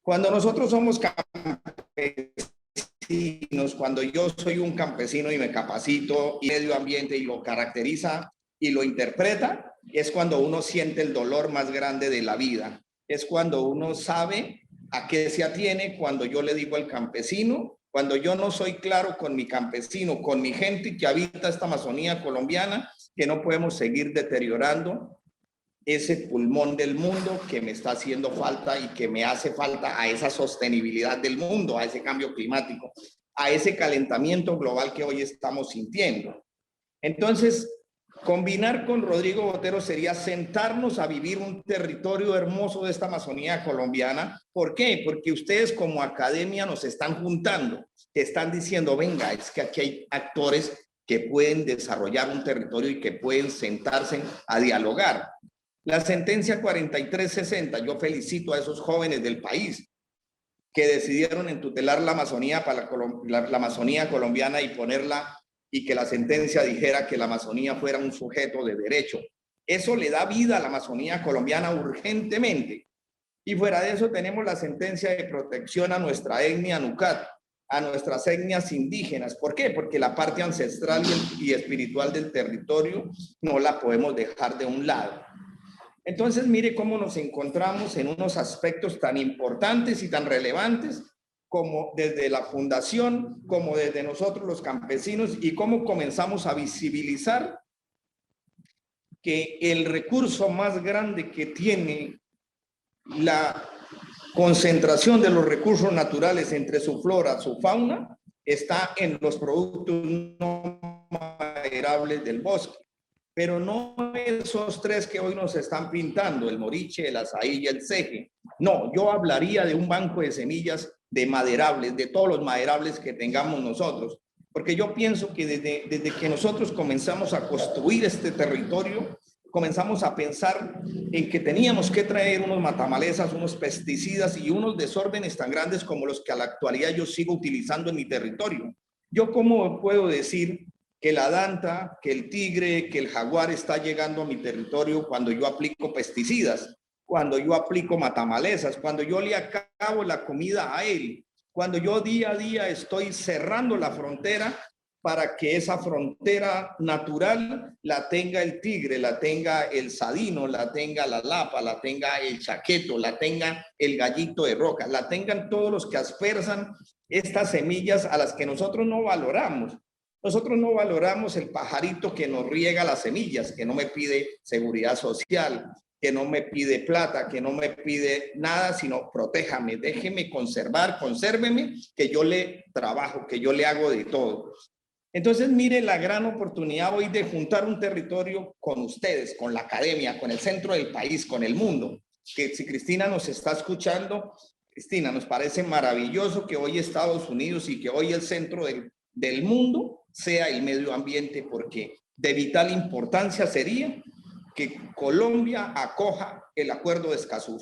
Cuando nosotros somos campesinos, cuando yo soy un campesino y me capacito y medio ambiente y lo caracteriza y lo interpreta, es cuando uno siente el dolor más grande de la vida. Es cuando uno sabe a qué se atiene, cuando yo le digo al campesino, cuando yo no soy claro con mi campesino, con mi gente que habita esta Amazonía colombiana, que no podemos seguir deteriorando ese pulmón del mundo que me está haciendo falta y que me hace falta a esa sostenibilidad del mundo, a ese cambio climático, a ese calentamiento global que hoy estamos sintiendo. Entonces, combinar con Rodrigo Botero sería sentarnos a vivir un territorio hermoso de esta Amazonía colombiana. ¿Por qué? Porque ustedes como academia nos están juntando, que están diciendo, venga, es que aquí hay actores que pueden desarrollar un territorio y que pueden sentarse a dialogar. La sentencia 4360, yo felicito a esos jóvenes del país que decidieron entutelar la Amazonía para la Amazonía colombiana y ponerla, y que la sentencia dijera que la Amazonía fuera un sujeto de derecho. Eso le da vida a la Amazonía colombiana urgentemente. Y fuera de eso tenemos la sentencia de protección a nuestra etnia Nucat, a nuestras etnias indígenas. ¿Por qué? Porque la parte ancestral y espiritual del territorio no la podemos dejar de un lado. Entonces, mire cómo nos encontramos en unos aspectos tan importantes y tan relevantes como desde la fundación, como desde nosotros los campesinos, y cómo comenzamos a visibilizar que el recurso más grande que tiene la concentración de los recursos naturales entre su flora, su fauna, está en los productos no maderables del bosque. Pero no esos tres que hoy nos están pintando, el moriche, el azaí y el ceje. No, yo hablaría de un banco de semillas de maderables, de todos los maderables que tengamos nosotros. Porque yo pienso que desde que nosotros comenzamos a construir este territorio, comenzamos a pensar en que teníamos que traer unos matamalezas, unos pesticidas y unos desórdenes tan grandes como los que a la actualidad yo sigo utilizando en mi territorio. Yo, ¿cómo puedo decir que la danta, que el tigre, que el jaguar está llegando a mi territorio cuando yo aplico pesticidas, cuando yo aplico matamalezas, cuando yo le acabo la comida a él, cuando yo día a día estoy cerrando la frontera para que esa frontera natural la tenga el tigre, la tenga el sadino, la tenga la lapa, la tenga el chaqueto, la tenga el gallito de roca, la tengan todos los que aspersan estas semillas a las que nosotros no valoramos. Nosotros no valoramos el pajarito que nos riega las semillas, que no me pide seguridad social, que no me pide plata, que no me pide nada, sino protéjame, déjeme conservar, consérveme, que yo le trabajo, que yo le hago de todo. Entonces, mire la gran oportunidad hoy de juntar un territorio con ustedes, con la academia, con el centro del país, con el mundo. Que si Cristina nos está escuchando, Cristina, nos parece maravilloso que hoy Estados Unidos y que hoy el centro del mundo sea el medio ambiente, porque de vital importancia sería que Colombia acoja el acuerdo de Escazú.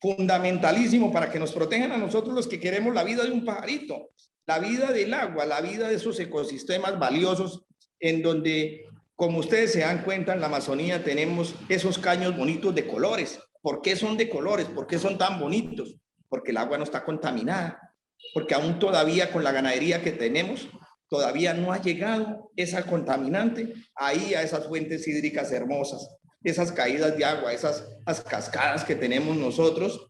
Fundamentalísimo para que nos protejan a nosotros los que queremos la vida de un pajarito, la vida del agua, la vida de esos ecosistemas valiosos en donde, como ustedes se dan cuenta, en la Amazonía tenemos esos caños bonitos de colores. ¿Por qué son de colores? ¿Por qué son tan bonitos? Porque el agua no está contaminada, porque aún todavía con la ganadería que tenemos, todavía no ha llegado esa contaminante ahí a esas fuentes hídricas hermosas, esas caídas de agua, esas cascadas que tenemos nosotros,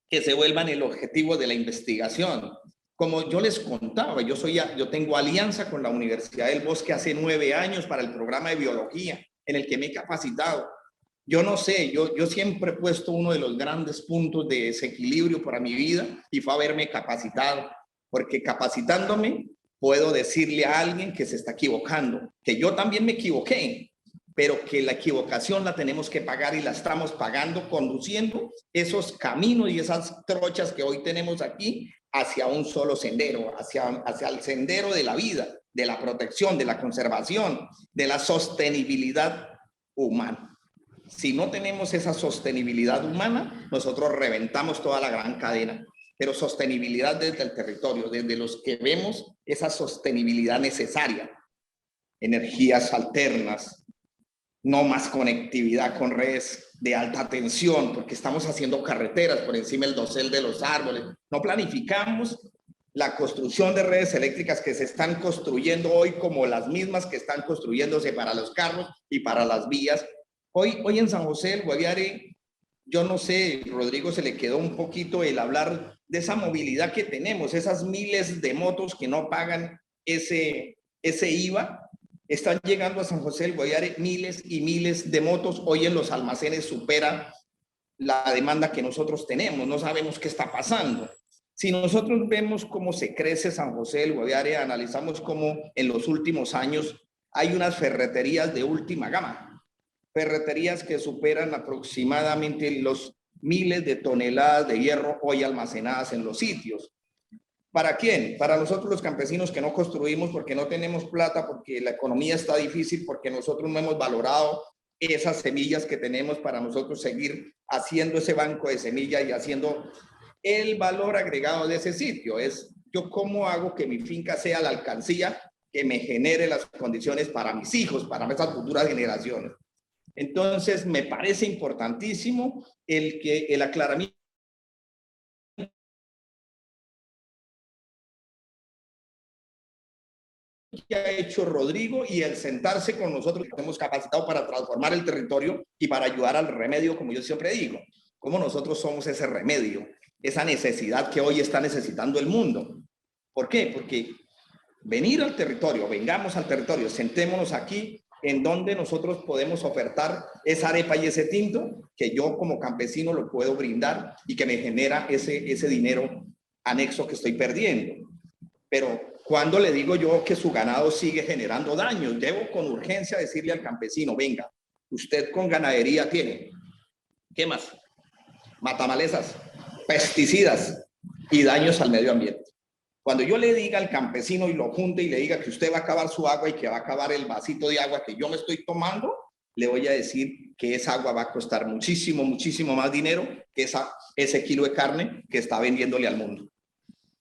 que se vuelvan el objetivo de la investigación. Como yo les contaba, yo tengo alianza con la Universidad del Bosque hace 9 años para el programa de biología, en el que me he capacitado. Yo no sé, yo siempre he puesto uno de los grandes puntos de desequilibrio para mi vida y fue haberme capacitado, porque capacitándome puedo decirle a alguien que se está equivocando, que yo también me equivoqué, pero que la equivocación la tenemos que pagar y la estamos pagando conduciendo esos caminos y esas trochas que hoy tenemos aquí hacia un solo sendero, hacia el sendero de la vida, de la protección, de la conservación, de la sostenibilidad humana. Si no tenemos esa sostenibilidad humana, nosotros reventamos toda la gran cadena. Pero sostenibilidad desde el territorio, desde los que vemos esa sostenibilidad necesaria. Energías alternas, no más conectividad con redes de alta tensión, porque estamos haciendo carreteras por encima del dosel de los árboles. No planificamos la construcción de redes eléctricas que se están construyendo hoy como las mismas que están construyéndose para los carros y para las vías. Hoy en San José del Guaviare, yo no sé, Rodrigo se le quedó un poquito el hablar de esa movilidad que tenemos, esas miles de motos que no pagan ese IVA. Están llegando a San José del Guaviare miles y miles de motos. Hoy en los almacenes supera la demanda que nosotros tenemos. No sabemos qué está pasando. Si nosotros vemos cómo se crece San José del Guaviare, analizamos cómo en los últimos años hay unas ferreterías de última gama. Ferreterías que superan aproximadamente los miles de toneladas de hierro hoy almacenadas en los sitios. ¿Para quién? Para nosotros los campesinos que no construimos porque no tenemos plata, porque la economía está difícil, porque nosotros no hemos valorado esas semillas que tenemos para nosotros seguir haciendo ese banco de semillas y haciendo el valor agregado de ese sitio. Es yo cómo hago que mi finca sea la alcancía que me genere las condiciones para mis hijos, para esas futuras generaciones. Entonces, me parece importantísimo el aclaramiento que ha hecho Rodrigo y el sentarse con nosotros que hemos capacitado para transformar el territorio y para ayudar al remedio, como yo siempre digo, como nosotros somos ese remedio, esa necesidad que hoy está necesitando el mundo. ¿Por qué? Porque venir al territorio, vengamos al territorio, sentémonos aquí en donde nosotros podemos ofertar esa arepa y ese tinto que yo como campesino lo puedo brindar y que me genera ese dinero anexo que estoy perdiendo. Pero cuando le digo yo que su ganado sigue generando daños, debo con urgencia decirle al campesino, venga, usted con ganadería tiene, ¿qué más? Matamalezas, pesticidas y daños al medio ambiente. Cuando yo le diga al campesino y lo junte y le diga que usted va a acabar su agua y que va a acabar el vasito de agua que yo me estoy tomando, le voy a decir que esa agua va a costar muchísimo, muchísimo más dinero que ese kilo de carne que está vendiéndole al mundo.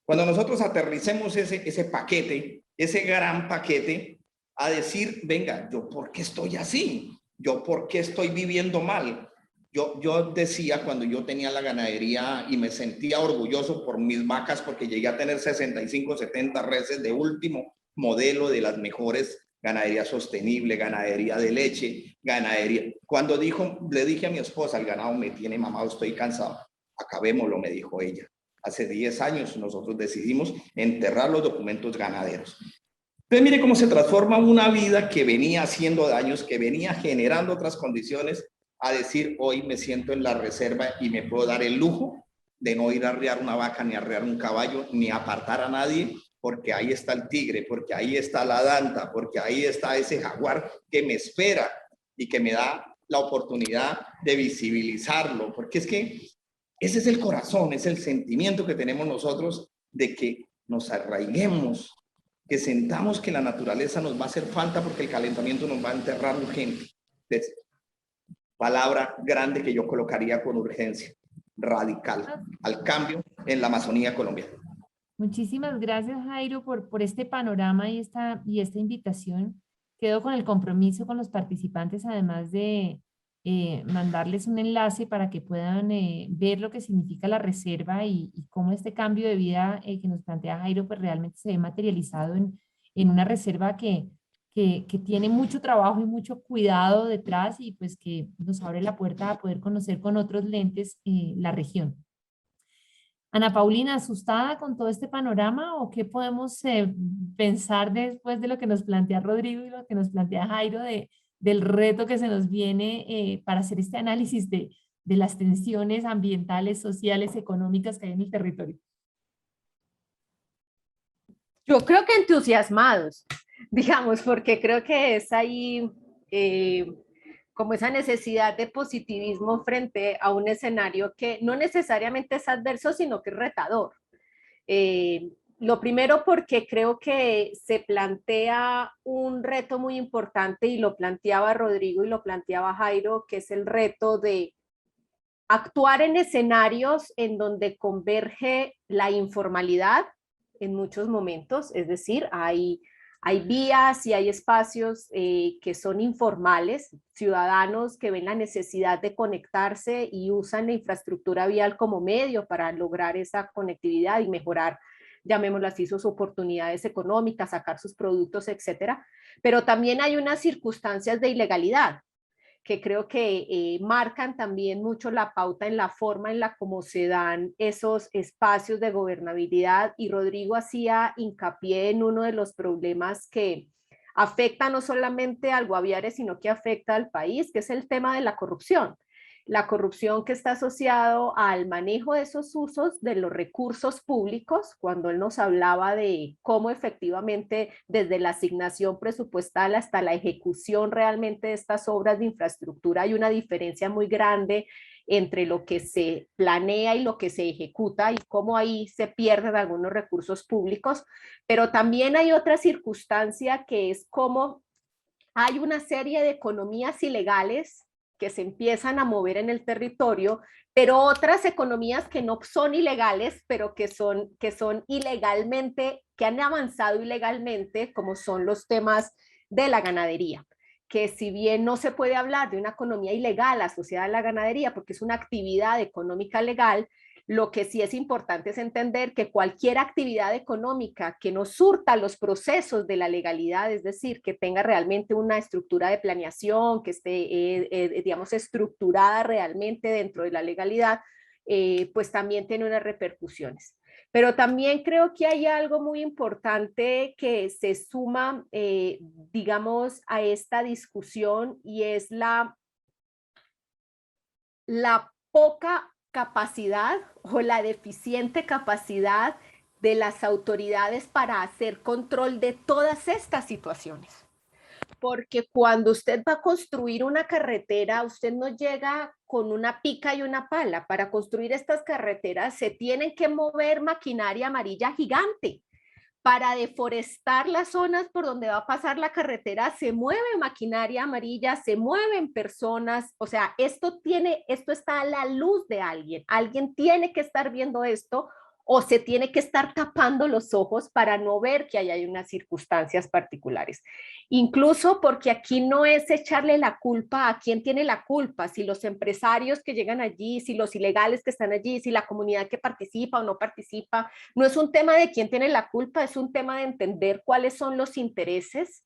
Cuando nosotros aterricemos ese paquete, ese gran paquete, a decir, venga, ¿yo por qué estoy así? ¿Yo por qué estoy viviendo mal? Yo decía cuando yo tenía la ganadería y me sentía orgulloso por mis vacas porque llegué a tener 65, 70 reses de último modelo de las mejores, ganadería sostenible, ganadería de leche, ganadería. Cuando le dije a mi esposa, el ganado me tiene mamado, estoy cansado, acabémoslo, me dijo ella. Hace 10 años nosotros decidimos enterrar los documentos ganaderos. Entonces mire cómo se transforma una vida que venía haciendo daños, que venía generando otras condiciones, a decir hoy me siento en la reserva y me puedo dar el lujo de no ir a arrear una vaca, ni a arrear un caballo, ni apartar a nadie, porque ahí está el tigre, porque ahí está la danta, porque ahí está ese jaguar que me espera y que me da la oportunidad de visibilizarlo, porque es que ese es el corazón, es el sentimiento que tenemos nosotros de que nos arraiguemos, que sentamos que la naturaleza nos va a hacer falta porque el calentamiento nos va a enterrar urgente. Entonces, palabra grande que yo colocaría con urgencia, radical, al cambio en la Amazonía colombiana. Muchísimas gracias, Jairo, por este panorama y esta invitación. Quedo con el compromiso con los participantes, además de mandarles un enlace para que puedan ver lo que significa la reserva y cómo este cambio de vida que nos plantea Jairo pues realmente se ve materializado en una reserva que tiene mucho trabajo y mucho cuidado detrás y pues que nos abre la puerta a poder conocer con otros lentes la región. Ana Paulina, ¿asustada con todo este panorama o qué podemos pensar después de lo que nos plantea Rodrigo y lo que nos plantea Jairo del reto que se nos viene para hacer este análisis de las tensiones ambientales, sociales, económicas que hay en el territorio? Yo creo que entusiasmados, digamos, porque creo que es ahí como esa necesidad de positivismo frente a un escenario que no necesariamente es adverso, sino que es retador. Lo primero porque creo que se plantea un reto muy importante y lo planteaba Rodrigo y lo planteaba Jairo, que es el reto de actuar en escenarios en donde converge la informalidad en muchos momentos, es decir, hay vías y hay espacios que son informales, ciudadanos que ven la necesidad de conectarse y usan la infraestructura vial como medio para lograr esa conectividad y mejorar, llamémoslo así, sus oportunidades económicas, sacar sus productos, etcétera. Pero también hay unas circunstancias de ilegalidad que creo que marcan también mucho la pauta en la forma en la cómo se dan esos espacios de gobernabilidad, y Rodrigo hacía hincapié en uno de los problemas que afecta no solamente al Guaviare, sino que afecta al país, que es el tema de la corrupción. La corrupción que está asociado al manejo de esos usos de los recursos públicos, cuando él nos hablaba de cómo efectivamente desde la asignación presupuestal hasta la ejecución realmente de estas obras de infraestructura hay una diferencia muy grande entre lo que se planea y lo que se ejecuta y cómo ahí se pierden algunos recursos públicos, pero también hay otra circunstancia que es cómo hay una serie de economías ilegales que se empiezan a mover en el territorio, pero otras economías que no son ilegales, pero que son ilegalmente, que han avanzado ilegalmente, como son los temas de la ganadería, que si bien no se puede hablar de una economía ilegal asociada a la ganadería, porque es una actividad económica legal, lo que sí es importante es entender que cualquier actividad económica que no surta los procesos de la legalidad, es decir, que tenga realmente una estructura de planeación, que esté, digamos, estructurada realmente dentro de la legalidad, pues también tiene unas repercusiones. Pero también creo que hay algo muy importante que se suma, digamos, a esta discusión, y es la poca capacidad o la deficiente capacidad de las autoridades para hacer control de todas estas situaciones. Porque cuando usted va a construir una carretera, usted no llega con una pica y una pala. Para construir estas carreteras se tienen que mover maquinaria amarilla gigante Para deforestar las zonas por donde va a pasar la carretera, se mueve maquinaria amarilla, se mueven personas, o sea, esto está a la luz de alguien. Alguien tiene que estar viendo esto o se tiene que estar tapando los ojos para no ver que ahí hay unas circunstancias particulares. Incluso porque aquí no es echarle la culpa a quién tiene la culpa, si los empresarios que llegan allí, si los ilegales que están allí, si la comunidad que participa o no participa. No es un tema de quién tiene la culpa, es un tema de entender cuáles son los intereses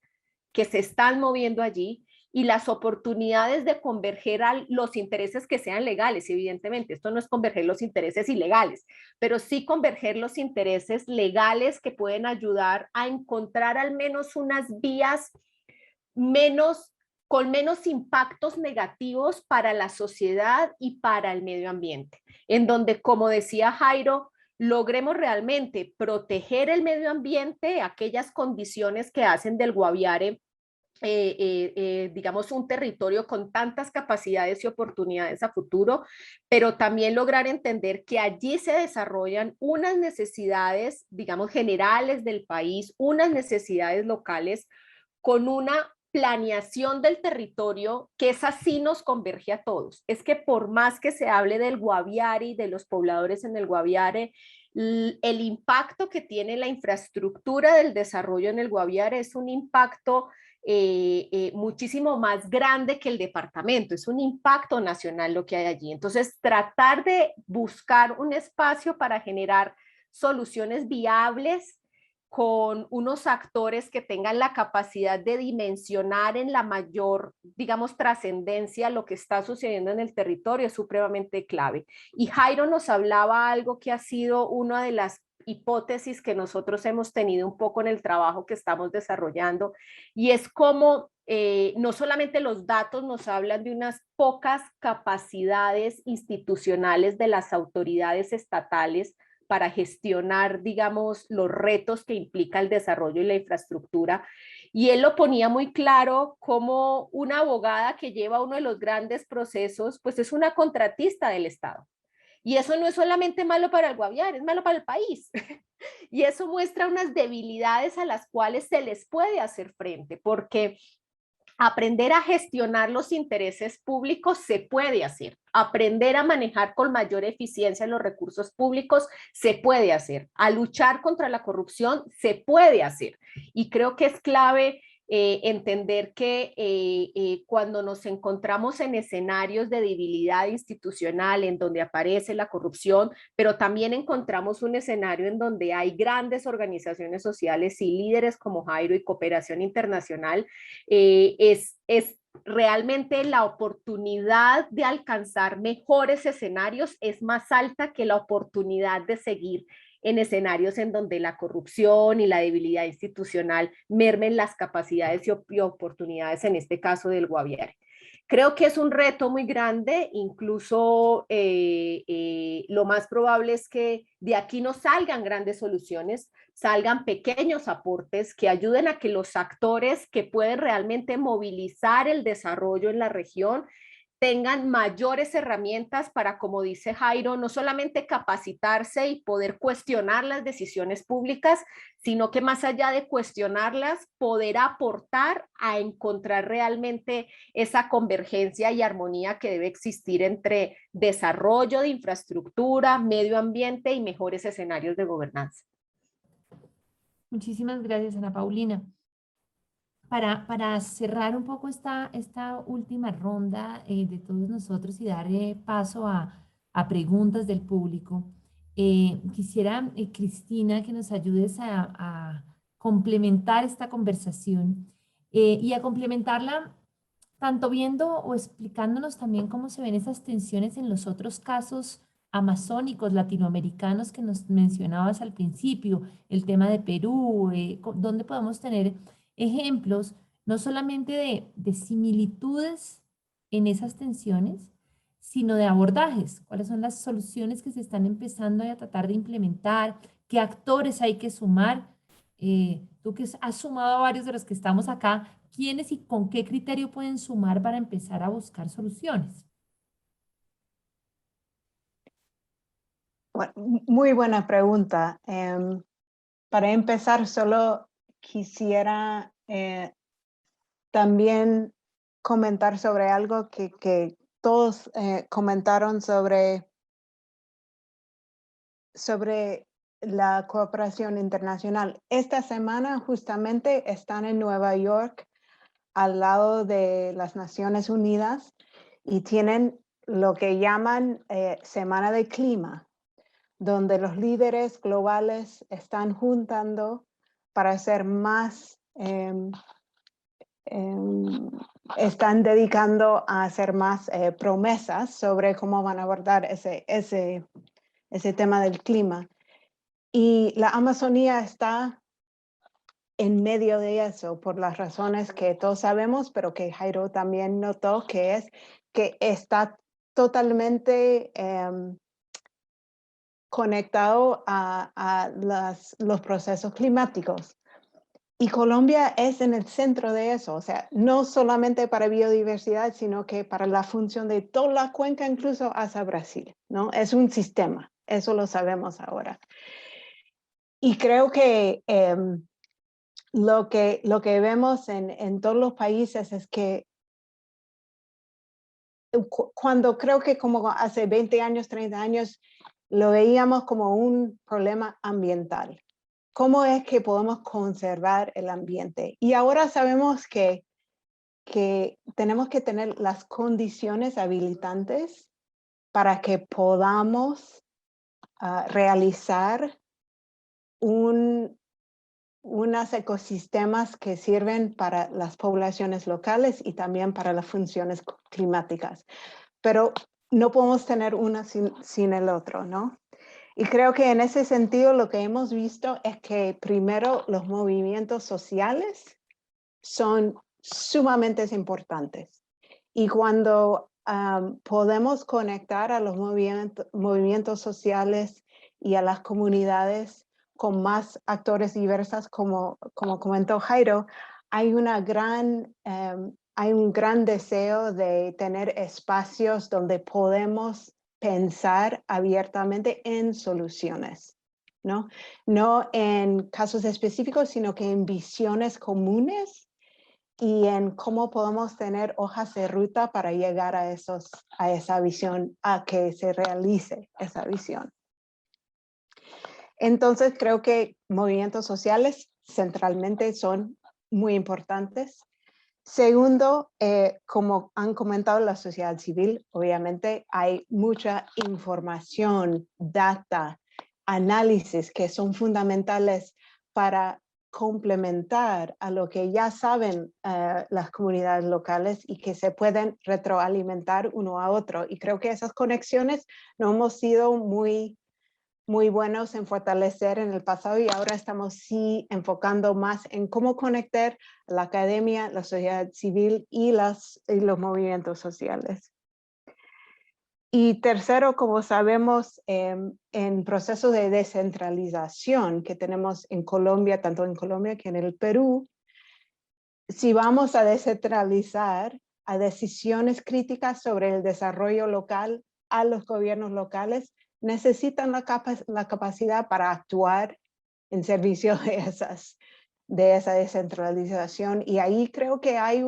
que se están moviendo allí y las oportunidades de converger a los intereses que sean legales, evidentemente. Esto no es converger los intereses ilegales, pero sí converger los intereses legales que pueden ayudar a encontrar al menos unas vías con menos impactos negativos para la sociedad y para el medio ambiente, en donde, como decía Jairo, logremos realmente proteger el medio ambiente, aquellas condiciones que hacen del Guaviare digamos, un territorio con tantas capacidades y oportunidades a futuro, pero también lograr entender que allí se desarrollan unas necesidades, digamos, generales del país, unas necesidades locales, con una planeación del territorio que esa sí nos converge a todos. Es que por más que se hable del Guaviare y de los pobladores en el Guaviare, el impacto que tiene la infraestructura del desarrollo en el Guaviare es un impacto muchísimo más grande que el departamento, es un impacto nacional lo que hay allí. Entonces, tratar de buscar un espacio para generar soluciones viables con unos actores que tengan la capacidad de dimensionar en la mayor, digamos, trascendencia lo que está sucediendo en el territorio es supremamente clave. Y Jairo nos hablaba algo que ha sido una de las hipótesis que nosotros hemos tenido un poco en el trabajo que estamos desarrollando, y es como no solamente los datos nos hablan de unas pocas capacidades institucionales de las autoridades estatales para gestionar, digamos, los retos que implica el desarrollo y la infraestructura. Y él lo ponía muy claro como una abogada que lleva uno de los grandes procesos, pues es una contratista del Estado. Y eso no es solamente malo para el Guaviare, es malo para el país. Y eso muestra unas debilidades a las cuales se les puede hacer frente, porque aprender a gestionar los intereses públicos se puede hacer. Aprender a manejar con mayor eficiencia los recursos públicos se puede hacer. A luchar contra la corrupción se puede hacer. Y creo que es clave entender que cuando nos encontramos en escenarios de debilidad institucional, en donde aparece la corrupción, pero también encontramos un escenario en donde hay grandes organizaciones sociales y líderes como Jairo y cooperación internacional, es realmente la oportunidad de alcanzar mejores escenarios es más alta que la oportunidad de seguir en escenarios en donde la corrupción y la debilidad institucional mermen las capacidades y oportunidades, en este caso del Guaviare. Creo que es un reto muy grande, incluso lo más probable es que de aquí no salgan grandes soluciones, salgan pequeños aportes que ayuden a que los actores que pueden realmente movilizar el desarrollo en la región tengan mayores herramientas para, como dice Jairo, no solamente capacitarse y poder cuestionar las decisiones públicas, sino que más allá de cuestionarlas, poder aportar a encontrar realmente esa convergencia y armonía que debe existir entre desarrollo de infraestructura, medio ambiente y mejores escenarios de gobernanza. Muchísimas gracias, Ana Paulina. Para cerrar un poco esta última ronda de todos nosotros y dar paso a preguntas del público, quisiera, Cristina, que nos ayudes a complementar esta conversación y a complementarla tanto viendo o explicándonos también cómo se ven esas tensiones en los otros casos amazónicos, latinoamericanos que nos mencionabas al principio, el tema de Perú, donde podemos tener ejemplos no solamente de similitudes en esas tensiones, sino de abordajes, cuáles son las soluciones que se están empezando a tratar de implementar, qué actores hay que sumar. Tú que has sumado a varios de los que estamos acá, ¿quiénes y con qué criterio pueden sumar para empezar a buscar soluciones? Bueno, muy buena pregunta. Para empezar, solo quisiera también comentar sobre algo que todos comentaron sobre la cooperación internacional. Esta semana justamente están en Nueva York al lado de las Naciones Unidas y tienen lo que llaman Semana de Clima, donde los líderes globales están juntando para hacer más, están dedicando a hacer más promesas sobre cómo van a abordar ese tema del clima. Y la Amazonía está en medio de eso por las razones que todos sabemos, pero que Jairo también notó, que es que está totalmente conectado a los procesos climáticos. Y Colombia es en el centro de eso, o sea, no solamente para biodiversidad, sino que para la función de toda la cuenca, incluso hacia Brasil, ¿no? Es un sistema, eso lo sabemos ahora. Y creo que lo que vemos en todos los países es que cuando creo que como hace 20 años, 30 años, lo veíamos como un problema ambiental. ¿Cómo es que podemos conservar el ambiente? Y ahora sabemos que tenemos que tener las condiciones habilitantes para que podamos realizar unos ecosistemas que sirven para las poblaciones locales y también para las funciones climáticas. Pero no podemos tener una sin el otro, ¿no? Y creo que en ese sentido lo que hemos visto es que primero los movimientos sociales son sumamente importantes. Y cuando podemos conectar a los movimientos sociales y a las comunidades con más actores diversos, como comentó Jairo, hay un gran deseo de tener espacios donde podemos pensar abiertamente en soluciones, ¿no? No en casos específicos, sino que en visiones comunes y en cómo podemos tener hojas de ruta para llegar a esa visión, a que se realice esa visión. Entonces creo que movimientos sociales centralmente son muy importantes. Segundo, como han comentado la sociedad civil, obviamente hay mucha información, data, análisis que son fundamentales para complementar a lo que ya saben las comunidades locales y que se pueden retroalimentar uno a otro. Y creo que esas conexiones no hemos sido muy buenos en fortalecer en el pasado y ahora estamos sí enfocando más en cómo conectar la academia, la sociedad civil y los movimientos sociales. Y tercero, como sabemos, en proceso de descentralización que tenemos en Colombia, tanto en Colombia que en el Perú, si vamos a descentralizar a decisiones críticas sobre el desarrollo local a los gobiernos locales, necesitan la capacidad para actuar en servicio de esa descentralización. Y ahí creo que hay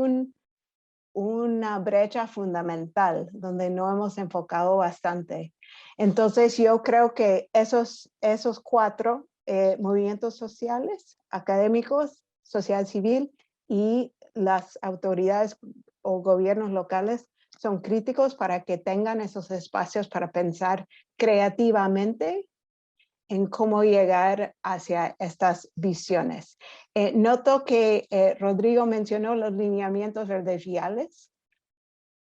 una brecha fundamental donde no hemos enfocado bastante. Entonces yo creo que esos 4 movimientos sociales, académicos, sociedad civil y las autoridades o gobiernos locales son críticos para que tengan esos espacios para pensar creativamente en cómo llegar hacia estas visiones. Noto que Rodrigo mencionó los lineamientos verdes.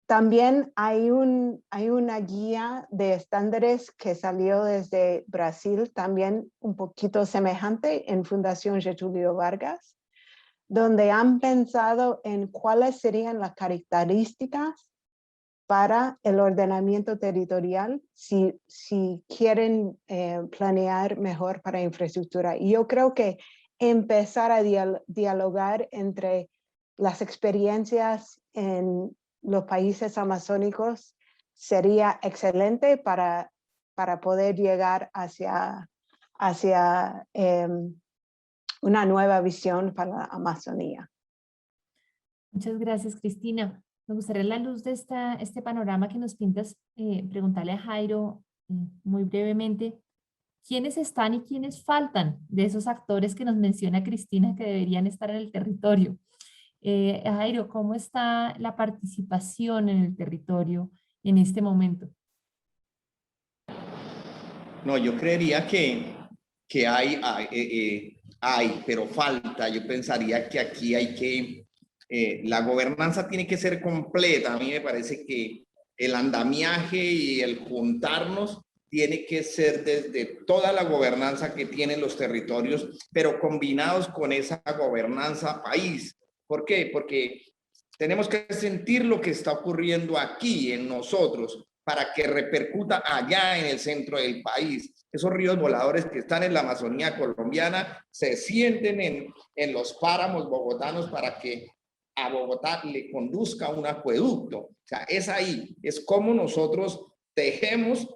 También hay una guía de estándares que salió desde Brasil, también un poquito semejante en Fundación Getúlio Vargas, donde han pensado en cuáles serían las características para el ordenamiento territorial si quieren planear mejor para infraestructura. Y yo creo que empezar a dialogar entre las experiencias en los países amazónicos sería excelente para poder llegar hacia una nueva visión para la Amazonía. Muchas gracias, Cristina. Me gustaría, a la luz de este panorama que nos pintas, preguntarle a Jairo muy brevemente, ¿quiénes están y quiénes faltan de esos actores que nos menciona Cristina que deberían estar en el territorio? Jairo, ¿cómo está la participación en el territorio en este momento? No, yo creería que hay, pero falta. Yo pensaría que aquí hay que, la gobernanza tiene que ser completa. A mí me parece que el andamiaje y el juntarnos tiene que ser desde toda la gobernanza que tienen los territorios, pero combinados con esa gobernanza país. ¿Por qué? Porque tenemos que sentir lo que está ocurriendo aquí en nosotros para que repercuta allá en el centro del país. Esos ríos voladores que están en la Amazonía colombiana se sienten en los páramos bogotanos para que a Bogotá le conduzca un acueducto. O sea, es ahí, es como nosotros tejer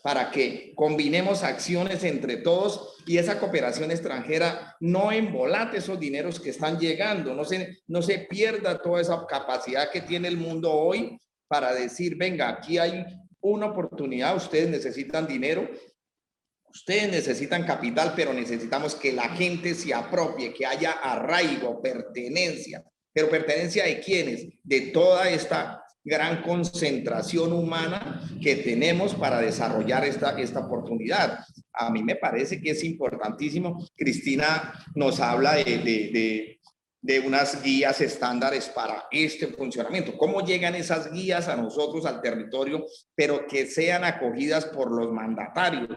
para que combinemos acciones entre todos y esa cooperación extranjera no embolate esos dineros que están llegando, no se pierda toda esa capacidad que tiene el mundo hoy para decir, venga, aquí hay una oportunidad, ustedes necesitan dinero, ustedes necesitan capital, pero necesitamos que la gente se apropie, que haya arraigo, pertenencia. ¿Pero pertenencia de quiénes? De toda esta gran concentración humana que tenemos para desarrollar esta oportunidad. A mí me parece que es importantísimo. Cristina nos habla de unas guías estándares para este funcionamiento. ¿Cómo llegan esas guías a nosotros, al territorio, pero que sean acogidas por los mandatarios?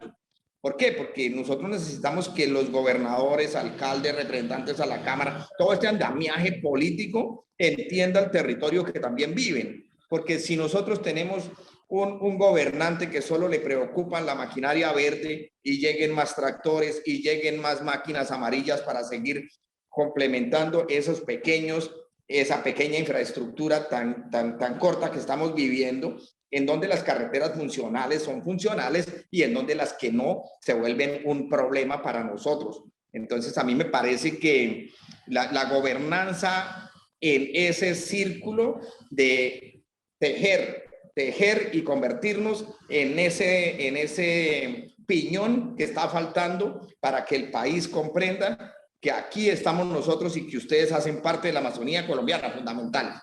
¿Por qué? Porque nosotros necesitamos que los gobernadores, alcaldes, representantes a la Cámara, todo este andamiaje político entienda el territorio que también viven. Porque si nosotros tenemos un gobernante que solo le preocupa la maquinaria verde y lleguen más tractores y lleguen más máquinas amarillas para seguir complementando esa pequeña infraestructura tan corta que estamos viviendo, en donde las carreteras funcionales son funcionales y en donde las que no se vuelven un problema para nosotros. Entonces, a mí me parece que la gobernanza en ese círculo de tejer y convertirnos en ese piñón que está faltando para que el país comprenda que aquí estamos nosotros y que ustedes hacen parte de la Amazonía colombiana, fundamental.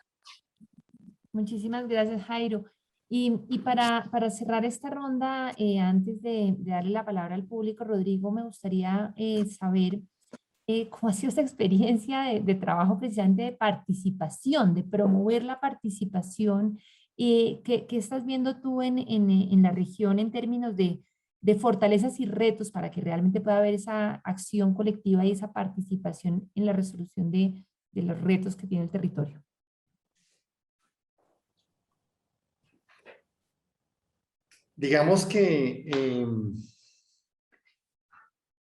Muchísimas gracias, Jairo. Y para cerrar esta ronda, antes de darle la palabra al público, Rodrigo, me gustaría saber cómo ha sido esa experiencia de trabajo precisamente de participación, de promover la participación. ¿Qué estás viendo tú en la región en términos de fortalezas y retos para que realmente pueda haber esa acción colectiva y esa participación en la resolución de los retos que tiene el territorio? Digamos que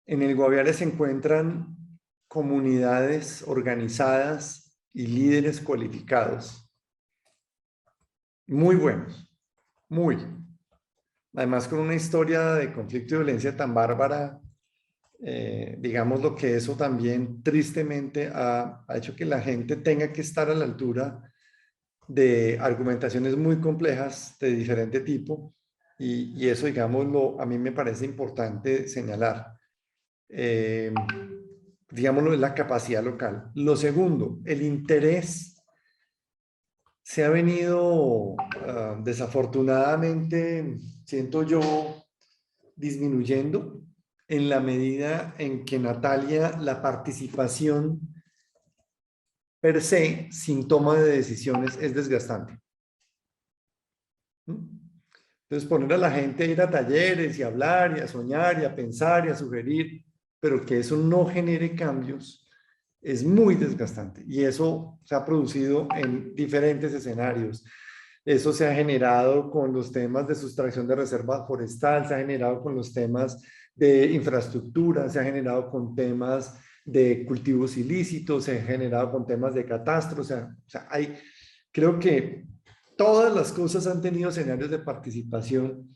en el Guaviare se encuentran comunidades organizadas y líderes cualificados muy buenos, muy. Además, con una historia de conflicto y violencia tan bárbara, digamos lo que eso también tristemente ha hecho que la gente tenga que estar a la altura de argumentaciones muy complejas de diferente tipo, y eso, digámoslo, a mí me parece importante señalar. Digámoslo, es la capacidad local. Lo segundo, el interés se ha venido desafortunadamente, siento yo, disminuyendo en la medida en que, Natalia, la participación per se, sin toma de decisiones, es desgastante. Entonces, poner a la gente a ir a talleres y a hablar y a soñar y a pensar y a sugerir, pero que eso no genere cambios, es muy desgastante. Y eso se ha producido en diferentes escenarios. Eso se ha generado con los temas de sustracción de reserva forestal, se ha generado con los temas de infraestructura, se ha generado con temas de cultivos ilícitos, se ha generado con temas de catastro. O sea, creo que todas las cosas han tenido escenarios de participación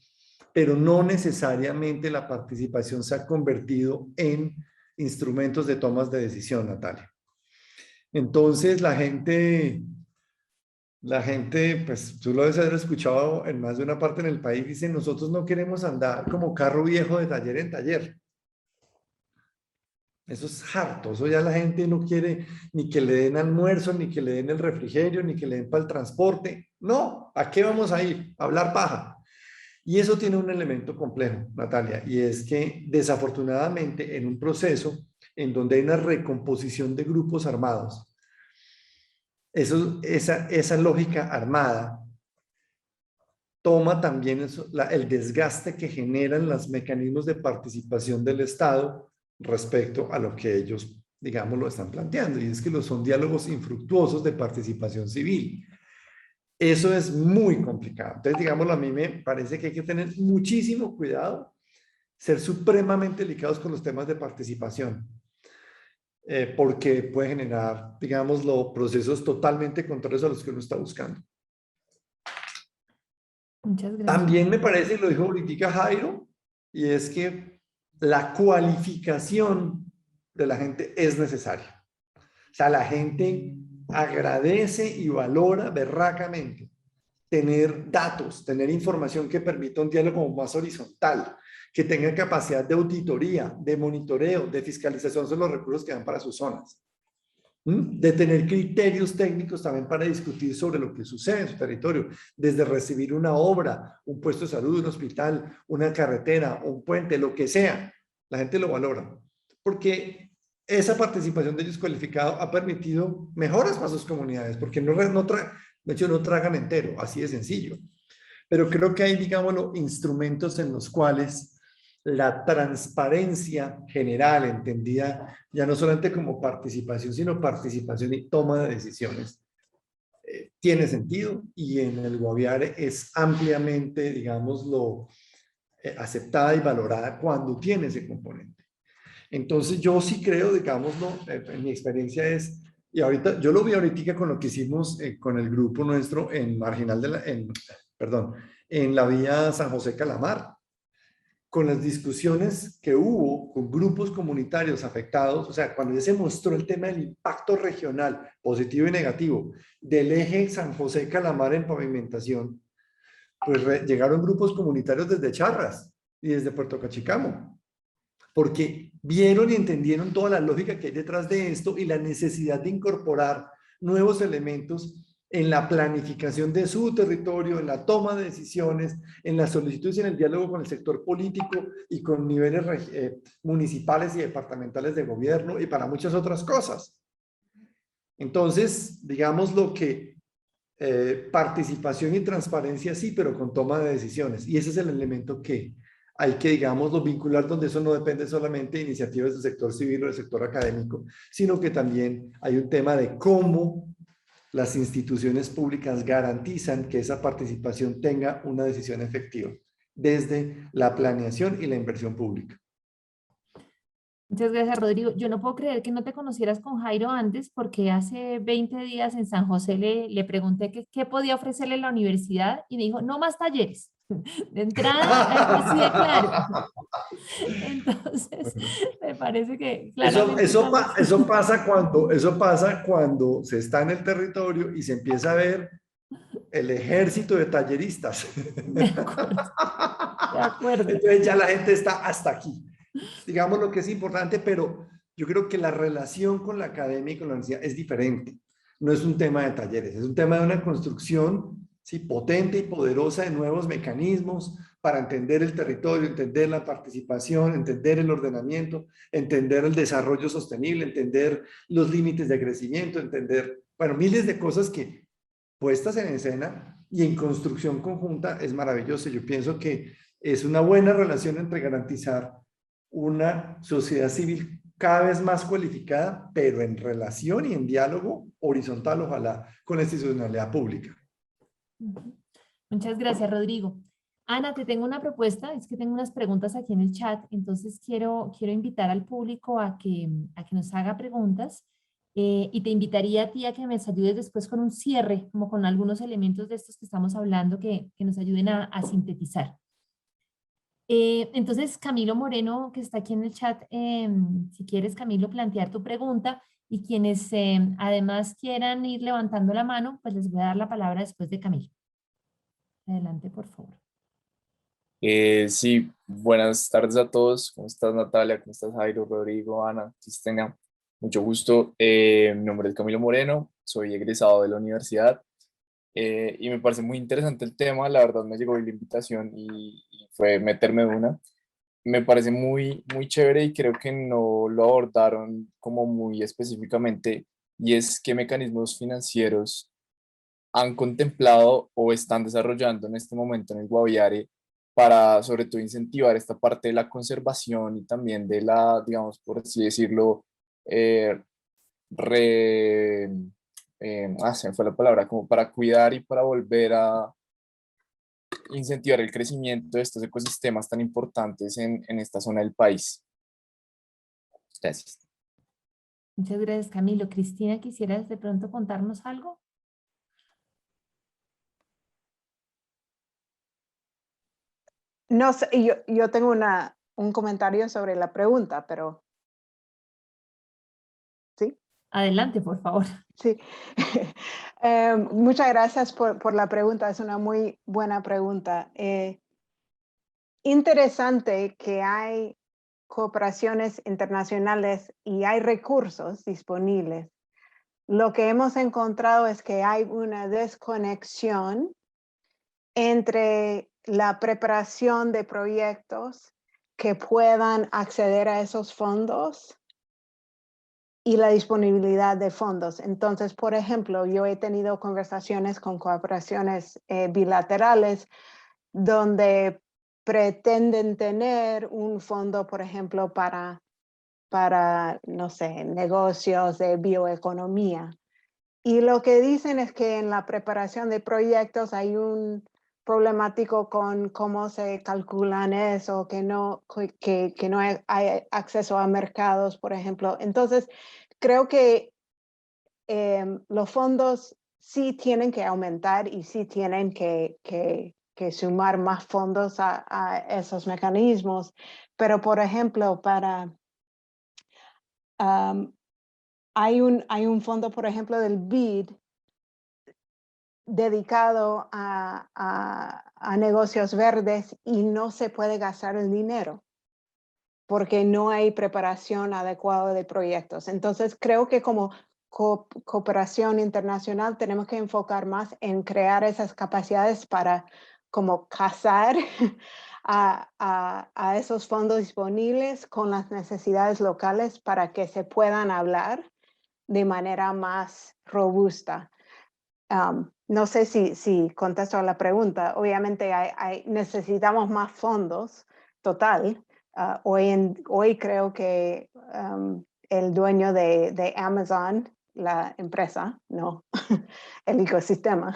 pero no necesariamente la participación se ha convertido en instrumentos de tomas de decisión, Natalia. Entonces la gente, pues tú lo debes haber escuchado en más de una parte en el país, dicen, nosotros no queremos andar como carro viejo de taller en taller. Eso es harto, eso ya la gente no quiere ni que le den almuerzo, ni que le den el refrigerio, ni que le den para el transporte. No, ¿a qué vamos a ir? A hablar paja. Y eso tiene un elemento complejo, Natalia, y es que desafortunadamente en un proceso en donde hay una recomposición de grupos armados, esa lógica armada toma también el desgaste que generan los mecanismos de participación del Estado respecto a lo que ellos, digamos, lo están planteando, y es que son diálogos infructuosos de participación civil. Eso es muy complicado. Entonces, digámoslo, a mí me parece que hay que tener muchísimo cuidado, ser supremamente delicados con los temas de participación, porque puede generar, digámoslo, procesos totalmente contrarios a los que uno está buscando. Muchas gracias. También me parece, y lo dijo ahorita Jairo, y es que la cualificación de la gente es necesaria. O sea, la gente agradece y valora berracamente tener datos, tener información que permita un diálogo más horizontal, que tenga capacidad de auditoría, de monitoreo, de fiscalización sobre los recursos que dan para sus zonas, de tener criterios técnicos también para discutir sobre lo que sucede en su territorio, desde recibir una obra, un puesto de salud, un hospital, una carretera, un puente, lo que sea. La gente lo valora, porque esa participación de ellos cualificado ha permitido mejoras para sus comunidades, porque de hecho no tragan entero, así de sencillo. Pero creo que hay, digámoslo, instrumentos en los cuales la transparencia general, entendida ya no solamente como participación, sino participación y toma de decisiones, tiene sentido, y en el Guaviare es ampliamente, digámoslo, aceptada y valorada cuando tiene ese componente. Entonces yo sí creo, digámoslo, en mi experiencia es, y ahorita, yo lo vi ahorita con lo que hicimos con el grupo nuestro en Marginal en la vía San José Calamar, con las discusiones que hubo con grupos comunitarios afectados, o sea, cuando ya se mostró el tema del impacto regional, positivo y negativo, del eje San José Calamar en pavimentación, pues llegaron grupos comunitarios desde Charras y desde Puerto Cachicamo, porque vieron y entendieron toda la lógica que hay detrás de esto y la necesidad de incorporar nuevos elementos en la planificación de su territorio, en la toma de decisiones, en las solicitudes y en el diálogo con el sector político y con niveles municipales y departamentales de gobierno y para muchas otras cosas. Entonces, digamos lo que participación y transparencia sí, pero con toma de decisiones. Y ese es el elemento que hay que, digámoslo, vincular, donde eso no depende solamente de iniciativas del sector civil o del sector académico, sino que también hay un tema de cómo las instituciones públicas garantizan que esa participación tenga una decisión efectiva desde la planeación y la inversión pública. Muchas gracias, Rodrigo. Yo no puedo creer que no te conocieras con Jairo antes, porque hace 20 días en San José le pregunté qué podía ofrecerle la universidad y me dijo, no más talleres. De entrada, así de claro. Entonces, me parece que claramente eso pasa cuando se está en el territorio y se empieza a ver el ejército de talleristas. De acuerdo. De acuerdo. Entonces ya la gente está hasta aquí. Digamos lo que es importante, pero yo creo que la relación con la academia y con la universidad es diferente. No es un tema de talleres, es un tema de una construcción, sí, potente y poderosa de nuevos mecanismos para entender el territorio, entender la participación, entender el ordenamiento, entender el desarrollo sostenible, entender los límites de crecimiento, entender, bueno, miles de cosas que puestas en escena y en construcción conjunta es maravilloso. Yo pienso que es una buena relación entre garantizar una sociedad civil cada vez más cualificada, pero en relación y en diálogo horizontal, ojalá, con la institucionalidad pública. Muchas gracias, Rodrigo. Ana, te tengo una propuesta, es que tengo unas preguntas aquí en el chat, entonces quiero invitar al público a que nos haga preguntas y te invitaría a ti a que me ayudes después con un cierre, como con algunos elementos de estos que estamos hablando que nos ayuden a sintetizar. Entonces, Camilo Moreno, que está aquí en el chat, si quieres, Camilo, plantear tu pregunta y quienes además quieran ir levantando la mano, pues les voy a dar la palabra después de Camilo. Adelante, por favor. Sí, buenas tardes a todos. ¿Cómo estás, Natalia? ¿Cómo estás, Jairo, Rodrigo, Ana, Cristina? Mucho gusto. Mi nombre es Camilo Moreno, soy egresado de la universidad y me parece muy interesante el tema. La verdad me llegó la invitación y fue meterme de una. Me parece muy chévere y creo que no lo abordaron como muy específicamente, y es qué mecanismos financieros han contemplado o están desarrollando en este momento en el Guaviare para sobre todo incentivar esta parte de la conservación y también de la, digamos, por así decirlo, eh, re, se me fue la palabra, como para cuidar y para volver a incentivar el crecimiento de estos ecosistemas tan importantes en esta zona del país. Gracias. Muchas gracias, Camilo. Cristina, ¿quisieras de pronto contarnos algo? No sé, yo tengo un comentario sobre la pregunta, pero sí. Adelante, por favor. Sí, muchas gracias por la pregunta, es una muy buena pregunta. Interesante que hay cooperaciones internacionales y hay recursos disponibles. Lo que hemos encontrado es que hay una desconexión entre la preparación de proyectos que puedan acceder a esos fondos y la disponibilidad de fondos. Entonces, por ejemplo, yo he tenido conversaciones con cooperaciones bilaterales donde pretenden tener un fondo, por ejemplo, para, no sé, negocios de bioeconomía. Y lo que dicen es que en la preparación de proyectos hay un problemático con cómo se calculan eso, que no hay acceso a mercados, por ejemplo. Entonces, creo que los fondos sí tienen que aumentar y sí tienen que sumar más fondos a esos mecanismos. Pero, por ejemplo, hay un fondo, por ejemplo, del BID dedicado a negocios verdes y no se puede gastar el dinero porque no hay preparación adecuada de proyectos. Entonces, creo que como cooperación internacional tenemos que enfocar más en crear esas capacidades para como casar a esos fondos disponibles con las necesidades locales para que se puedan hablar de manera más robusta. No sé si contesto a la pregunta. Obviamente necesitamos más fondos, total. Hoy creo que el dueño de Amazon, la empresa, no, el ecosistema,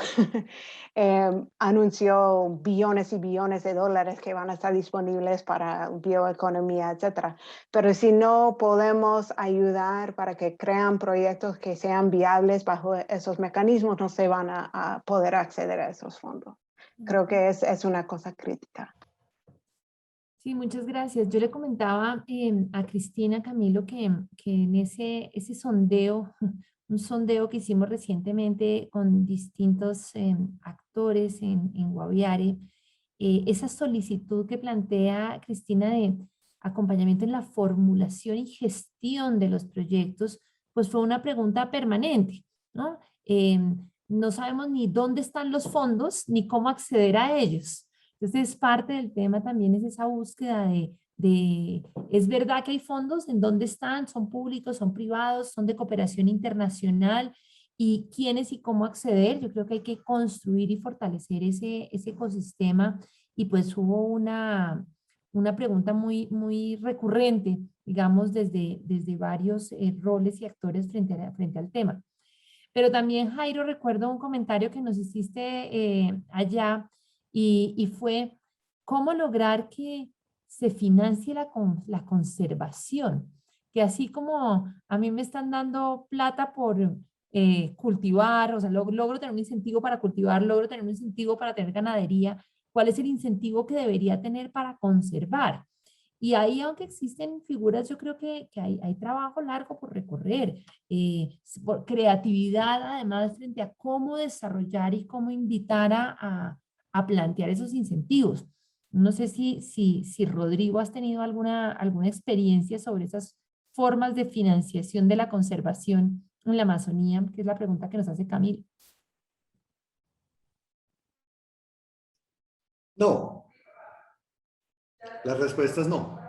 anunció billones y billones de dólares que van a estar disponibles para bioeconomía, etcétera. Pero si no podemos ayudar para que crean proyectos que sean viables bajo esos mecanismos, no se van a poder acceder a esos fondos. Creo que es una cosa crítica. Sí, muchas gracias. Yo le comentaba a Cristina, Camilo, que en ese sondeo, un sondeo que hicimos recientemente con distintos actores en Guaviare, esa solicitud que plantea Cristina de acompañamiento en la formulación y gestión de los proyectos, pues fue una pregunta permanente, ¿no? No sabemos ni dónde están los fondos ni cómo acceder a ellos. Entonces, parte del tema también es esa búsqueda ¿es verdad que hay fondos? ¿En dónde están? ¿Son públicos? ¿Son privados? ¿Son de cooperación internacional? ¿Y quiénes y cómo acceder? Yo creo que hay que construir y fortalecer ese ecosistema. Y pues hubo una pregunta muy recurrente, digamos, desde varios roles y actores frente al tema. Pero también, Jairo, recuerdo un comentario que nos hiciste allá y fue cómo lograr que se financie la conservación, que así como a mí me están dando plata por cultivar, o sea, logro tener un incentivo para cultivar, logro tener un incentivo para tener ganadería, ¿Cuál es el incentivo que debería tener para conservar? Y ahí, aunque existen figuras, yo creo que hay trabajo largo por recorrer, por creatividad además frente a cómo desarrollar y cómo invitar a plantear esos incentivos. No sé si Rodrigo has tenido alguna experiencia sobre esas formas de financiación de la conservación en la Amazonía, que es la pregunta que nos hace Camilo. No, la respuesta es no.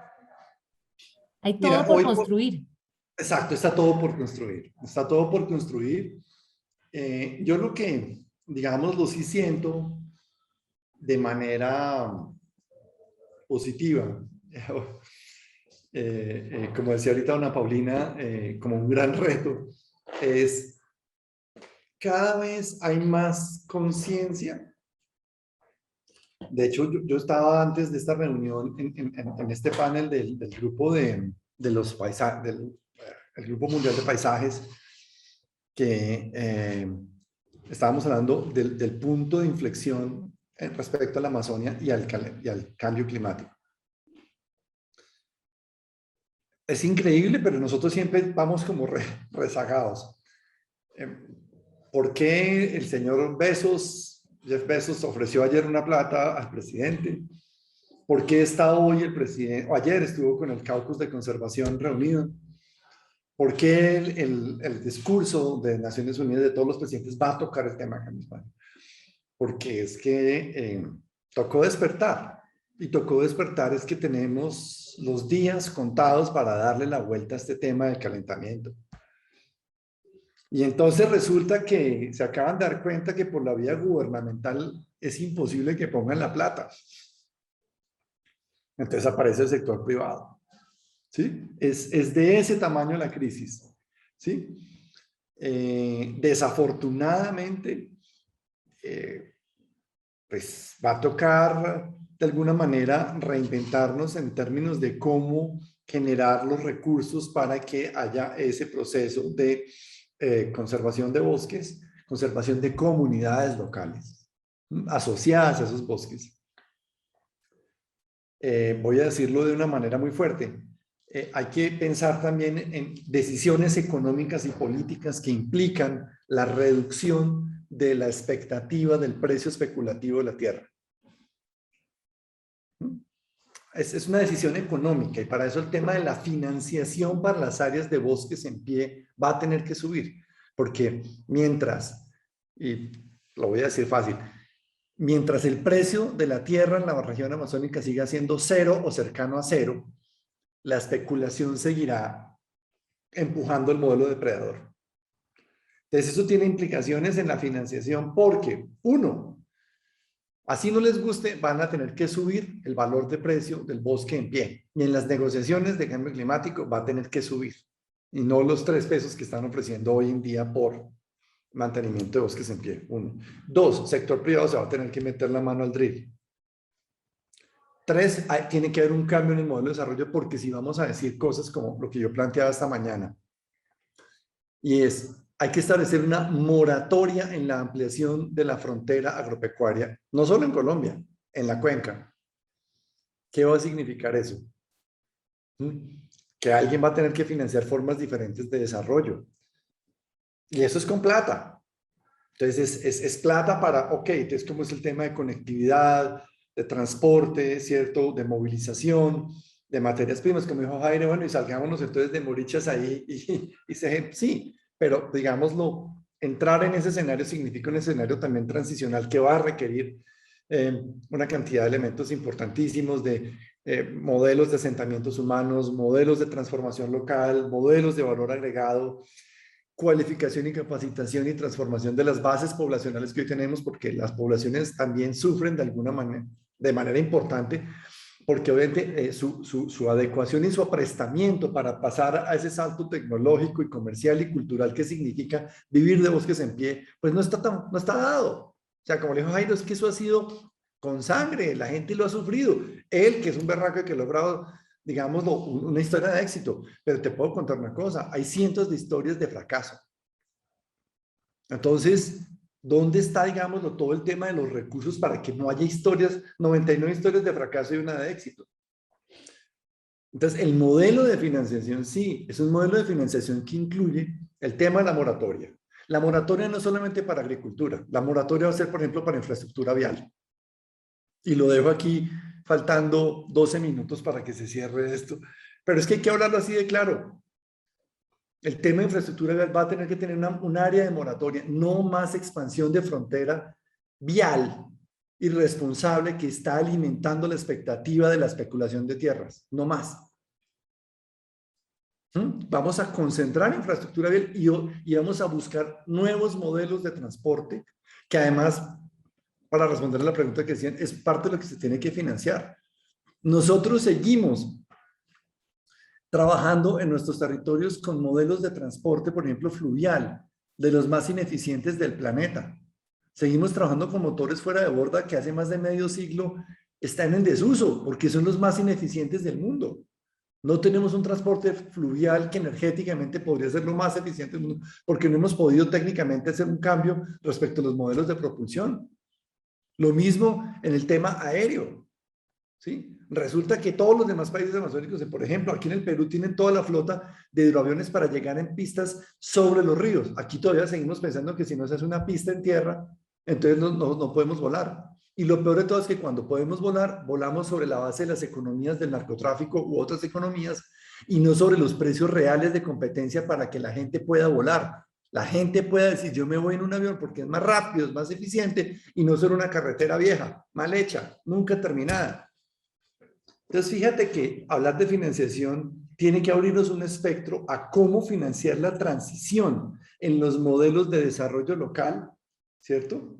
Hay todo Mira, por construir. exacto, está todo por construir. Está todo por construir. Yo lo que, digamos, lo sí siento de manera positiva, como decía ahorita Ana Paulina, como un gran reto, es cada vez hay más conciencia. De hecho, yo estaba antes de esta reunión en este panel del grupo de los paisajes, el Grupo Mundial de Paisajes, que estábamos hablando del punto de inflexión respecto a la Amazonia y al cambio climático. Es increíble, pero nosotros siempre vamos como rezagados. ¿Por qué el señor Jeff Bezos ofreció ayer una plata al presidente? ¿Por qué está hoy el presidente, o ayer estuvo con el Caucus de Conservación reunido? ¿Por qué el discurso de Naciones Unidas de todos los presidentes va a tocar el tema acá en España? Porque es que tocó despertar. Y tocó despertar es que tenemos los días contados para darle la vuelta a este tema del calentamiento. Y entonces resulta que se acaban de dar cuenta que por la vía gubernamental es imposible que pongan la plata. Entonces aparece el sector privado. ¿Sí? Es de ese tamaño la crisis. ¿Sí? Desafortunadamente, pues va a tocar de alguna manera reinventarnos en términos de cómo generar los recursos para que haya ese proceso de conservación de bosques, conservación de comunidades locales asociadas a esos bosques. Voy a decirlo de una manera muy fuerte. Hay que pensar también en decisiones económicas y políticas que implican la reducción de la expectativa del precio especulativo de la tierra. Es una decisión económica y para eso el tema de la financiación para las áreas de bosques en pie va a tener que subir, porque mientras, y lo voy a decir fácil, mientras el precio de la tierra en la región amazónica siga siendo cero o cercano a cero, la especulación seguirá empujando el modelo depredador. Entonces eso tiene implicaciones en la financiación porque, uno, así no les guste, van a tener que subir el valor de precio del bosque en pie. Y en las negociaciones de cambio climático va a tener que subir. Y no los 3 pesos que están ofreciendo hoy en día por mantenimiento de bosques en pie. 1. 2, sector privado se va a tener que meter la mano al drill. 3, tiene que haber un cambio en el modelo de desarrollo porque si vamos a decir cosas como lo que yo planteaba esta mañana. Y hay que establecer una moratoria en la ampliación de la frontera agropecuaria, no solo en Colombia, en la cuenca. ¿Qué va a significar eso? Que alguien va a tener que financiar formas diferentes de desarrollo. Y eso es con plata. Entonces, es plata para, ok, entonces, ¿cómo es el tema de conectividad, de transporte, ¿cierto? De movilización, de materias primas, como dijo Jairo, bueno, y salgámonos entonces de morichas ahí sí. Pero, digámoslo, entrar en ese escenario significa un escenario también transicional que va a requerir una cantidad de elementos importantísimos de modelos de asentamientos humanos, modelos de transformación local, modelos de valor agregado, cualificación y capacitación y transformación de las bases poblacionales que hoy tenemos, porque las poblaciones también sufren de alguna manera, de manera importante, porque obviamente su adecuación y su aprestamiento para pasar a ese salto tecnológico y comercial y cultural que significa vivir de bosques en pie, pues no está dado. O sea, como le dijo Jairo, es que eso ha sido con sangre, la gente lo ha sufrido. Él, que es un berraco que ha logrado, digámoslo, una historia de éxito, pero te puedo contar una cosa, hay cientos de historias de fracaso. Entonces, ¿Dónde está, digámoslo, todo el tema de los recursos para que no haya historias, 99 historias de fracaso y una de éxito? Entonces, el modelo de financiación, sí, es un modelo de financiación que incluye el tema de la moratoria. La moratoria no es solamente para agricultura, la moratoria va a ser, por ejemplo, para infraestructura vial. Y lo dejo aquí faltando 12 minutos para que se cierre esto. Pero es que hay que hablarlo así de claro. El tema de infraestructura vial va a tener que tener un área de moratoria, no más expansión de frontera vial irresponsable que está alimentando la expectativa de la especulación de tierras, no más. Vamos a concentrar infraestructura vial y vamos a buscar nuevos modelos de transporte que además, para responder a la pregunta que decían, es parte de lo que se tiene que financiar. Nosotros seguimos trabajando en nuestros territorios con modelos de transporte, por ejemplo, fluvial, de los más ineficientes del planeta. Seguimos trabajando con motores fuera de borda que hace más de medio siglo están en desuso porque son los más ineficientes del mundo. No tenemos un transporte fluvial que energéticamente podría ser lo más eficiente del mundo porque no hemos podido técnicamente hacer un cambio respecto a los modelos de propulsión. Lo mismo en el tema aéreo. ¿Sí? Resulta que todos los demás países amazónicos, por ejemplo, aquí en el Perú tienen toda la flota de hidroaviones para llegar en pistas sobre los ríos. Aquí todavía seguimos pensando que si no se hace una pista en tierra, entonces no podemos volar. Y lo peor de todo es que cuando podemos volar, volamos sobre la base de las economías del narcotráfico u otras economías y no sobre los precios reales de competencia para que la gente pueda volar. La gente pueda decir, yo me voy en un avión porque es más rápido, es más eficiente y no sobre una carretera vieja, mal hecha, nunca terminada. Entonces, fíjate que hablar de financiación tiene que abrirnos un espectro a cómo financiar la transición en los modelos de desarrollo local, ¿cierto?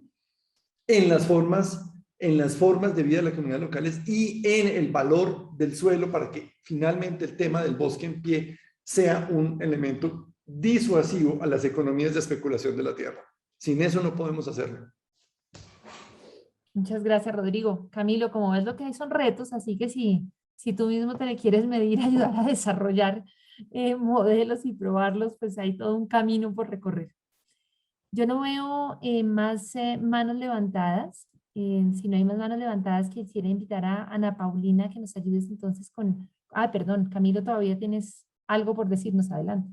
En las formas de vida de las comunidades locales y en el valor del suelo para que finalmente el tema del bosque en pie sea un elemento disuasivo a las economías de especulación de la tierra. Sin eso no podemos hacerlo. Muchas gracias, Rodrigo. Camilo, como ves, lo que hay son retos, así que si tú mismo te le quieres medir, ayudar a desarrollar modelos y probarlos, pues hay todo un camino por recorrer. Yo no veo más manos levantadas. Si no hay más manos levantadas, quisiera invitar a Ana Paulina a que nos ayudes entonces con... Ah, perdón, Camilo, todavía tienes algo por decirnos. Adelante.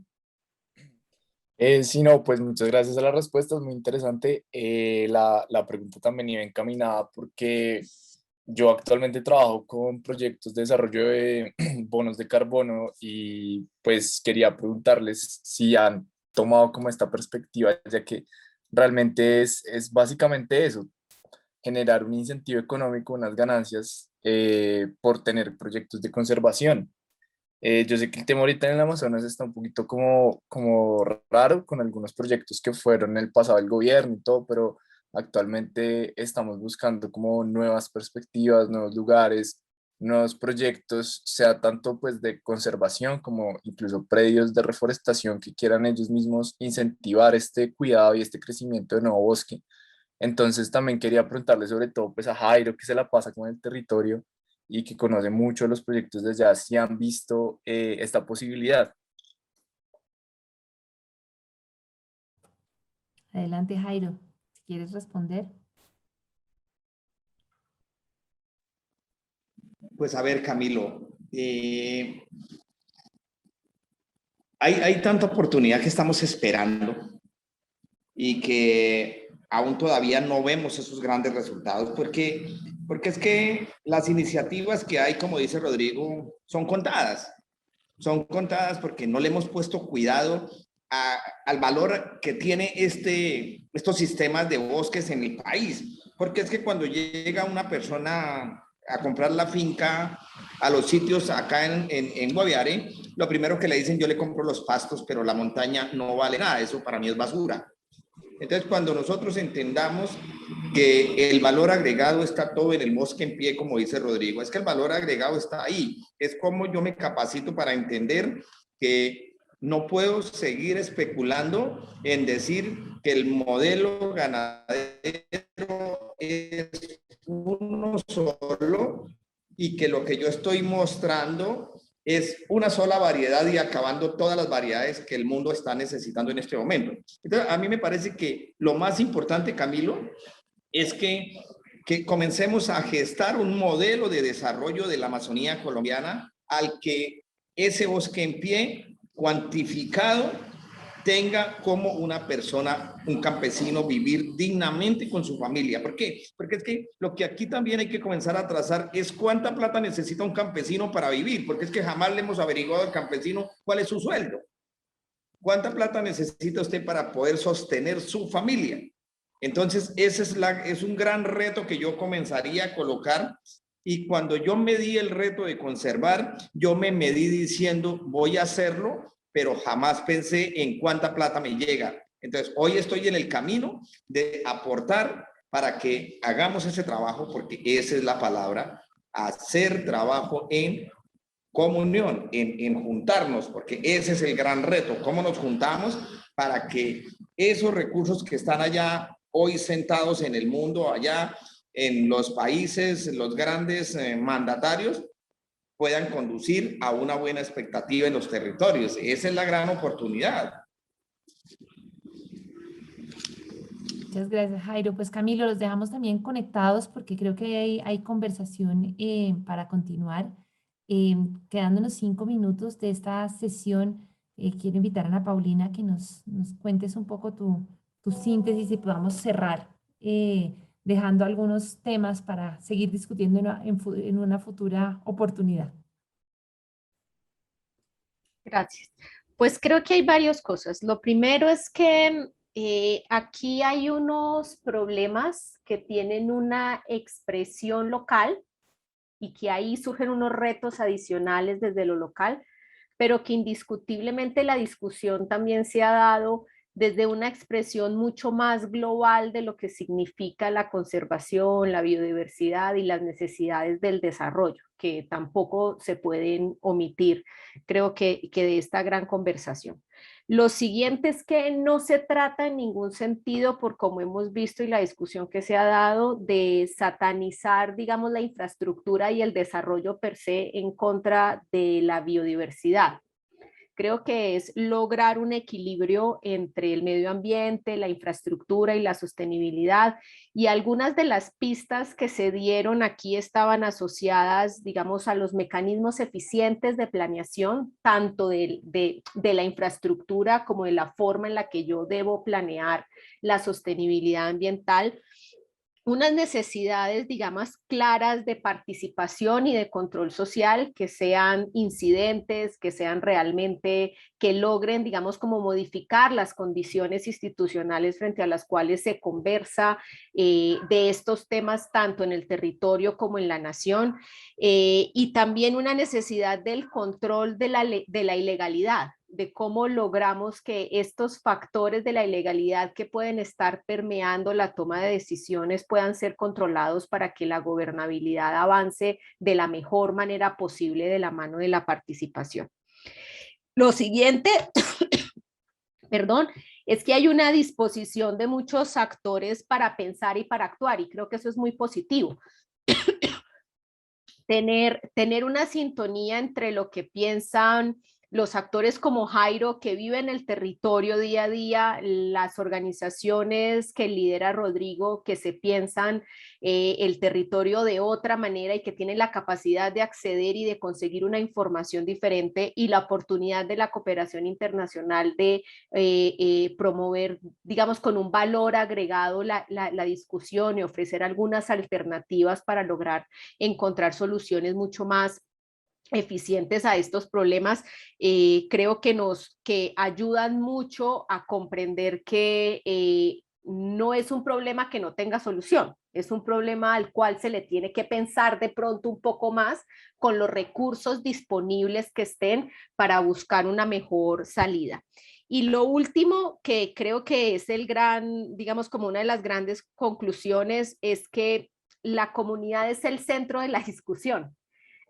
Sí, no, pues muchas gracias a la respuesta, es muy interesante. La pregunta también iba encaminada porque yo actualmente trabajo con proyectos de desarrollo de bonos de carbono y pues quería preguntarles si han tomado como esta perspectiva, ya que realmente es básicamente eso, generar un incentivo económico, unas ganancias por tener proyectos de conservación. Yo sé que el tema ahorita en el Amazonas está un poquito como raro con algunos proyectos que fueron en el pasado del gobierno y todo, pero actualmente estamos buscando como nuevas perspectivas, nuevos lugares, nuevos proyectos, sea tanto pues de conservación como incluso predios de reforestación que quieran ellos mismos incentivar este cuidado y este crecimiento de nuevo bosque. Entonces también quería preguntarle sobre todo pues a Jairo, que se la pasa con el territorio y que conoce mucho los proyectos desde allá, si han visto esta posibilidad. Adelante, Jairo, si quieres responder. Pues a ver, Camilo, hay tanta oportunidad que estamos esperando y que aún todavía no vemos esos grandes resultados porque es que las iniciativas que hay, como dice Rodrigo, son contadas porque no le hemos puesto cuidado al valor que tiene estos sistemas de bosques en el país, porque es que cuando llega una persona a comprar la finca a los sitios acá en Guaviare, lo primero que le dicen, yo le compro los pastos, pero la montaña no vale nada, eso para mí es basura. Entonces, cuando nosotros entendamos que el valor agregado está todo en el bosque en pie, como dice Rodrigo, es que el valor agregado está ahí, es como yo me capacito para entender que no puedo seguir especulando en decir que el modelo ganadero es uno solo y que lo que yo estoy mostrando es una sola variedad y acabando todas las variedades que el mundo está necesitando en este momento. Entonces, a mí me parece que lo más importante, Camilo, es que comencemos a gestar un modelo de desarrollo de la Amazonía colombiana al que ese bosque en pie, cuantificado, tenga como una persona, un campesino, vivir dignamente con su familia. ¿Por qué? Porque es que lo que aquí también hay que comenzar a trazar es cuánta plata necesita un campesino para vivir, porque es que jamás le hemos averiguado al campesino cuál es su sueldo. ¿Cuánta plata necesita usted para poder sostener su familia? Entonces, ese es un gran reto que yo comenzaría a colocar. Y cuando yo me di el reto de conservar, yo me medí diciendo, voy a hacerlo, pero jamás pensé en cuánta plata me llega. Entonces, hoy estoy en el camino de aportar para que hagamos ese trabajo, porque esa es la palabra, hacer trabajo en comunión, en juntarnos, porque ese es el gran reto, cómo nos juntamos para que esos recursos que están allá hoy sentados en el mundo, allá en los países, los grandes mandatarios, puedan conducir a una buena expectativa en los territorios. Esa es la gran oportunidad. Muchas gracias, Jairo. Pues Camilo, los dejamos también conectados porque creo que hay conversación para continuar. Quedándonos 5 minutos de esta sesión, quiero invitar a Ana Paulina que nos cuentes un poco tu síntesis y podamos cerrar dejando algunos temas para seguir discutiendo en una futura oportunidad. Gracias. Pues creo que hay varias cosas. Lo primero es que aquí hay unos problemas que tienen una expresión local y que ahí surgen unos retos adicionales desde lo local, pero que indiscutiblemente la discusión también se ha dado desde una expresión mucho más global de lo que significa la conservación, la biodiversidad y las necesidades del desarrollo, que tampoco se pueden omitir, creo que de esta gran conversación. Lo siguiente es que no se trata en ningún sentido, por como hemos visto y la discusión que se ha dado, de satanizar, digamos, la infraestructura y el desarrollo per se en contra de la biodiversidad. Creo que es lograr un equilibrio entre el medio ambiente, la infraestructura y la sostenibilidad. Y algunas de las pistas que se dieron aquí estaban asociadas, digamos, a los mecanismos eficientes de planeación, tanto de la infraestructura como de la forma en la que yo debo planear la sostenibilidad ambiental. Unas necesidades, digamos, claras de participación y de control social, que sean incidentes, que sean realmente, que logren, digamos, como modificar las condiciones institucionales frente a las cuales se conversa de estos temas, tanto en el territorio como en la nación, y también una necesidad del control de la ilegalidad, de cómo logramos que estos factores de la ilegalidad que pueden estar permeando la toma de decisiones puedan ser controlados para que la gobernabilidad avance de la mejor manera posible de la mano de la participación. Lo siguiente, perdón, es que hay una disposición de muchos actores para pensar y para actuar, y creo que eso es muy positivo. Tener una sintonía entre lo que piensan los actores como Jairo, que viven el territorio día a día, las organizaciones que lidera Rodrigo, que se piensan el territorio de otra manera y que tienen la capacidad de acceder y de conseguir una información diferente, y la oportunidad de la cooperación internacional de promover, digamos, con un valor agregado la discusión y ofrecer algunas alternativas para lograr encontrar soluciones mucho más eficientes a estos problemas, creo que ayudan mucho a comprender que no es un problema que no tenga solución, es un problema al cual se le tiene que pensar de pronto un poco más con los recursos disponibles que estén para buscar una mejor salida. Y lo último que creo que es el gran, digamos, como una de las grandes conclusiones, es que la comunidad es el centro de la discusión.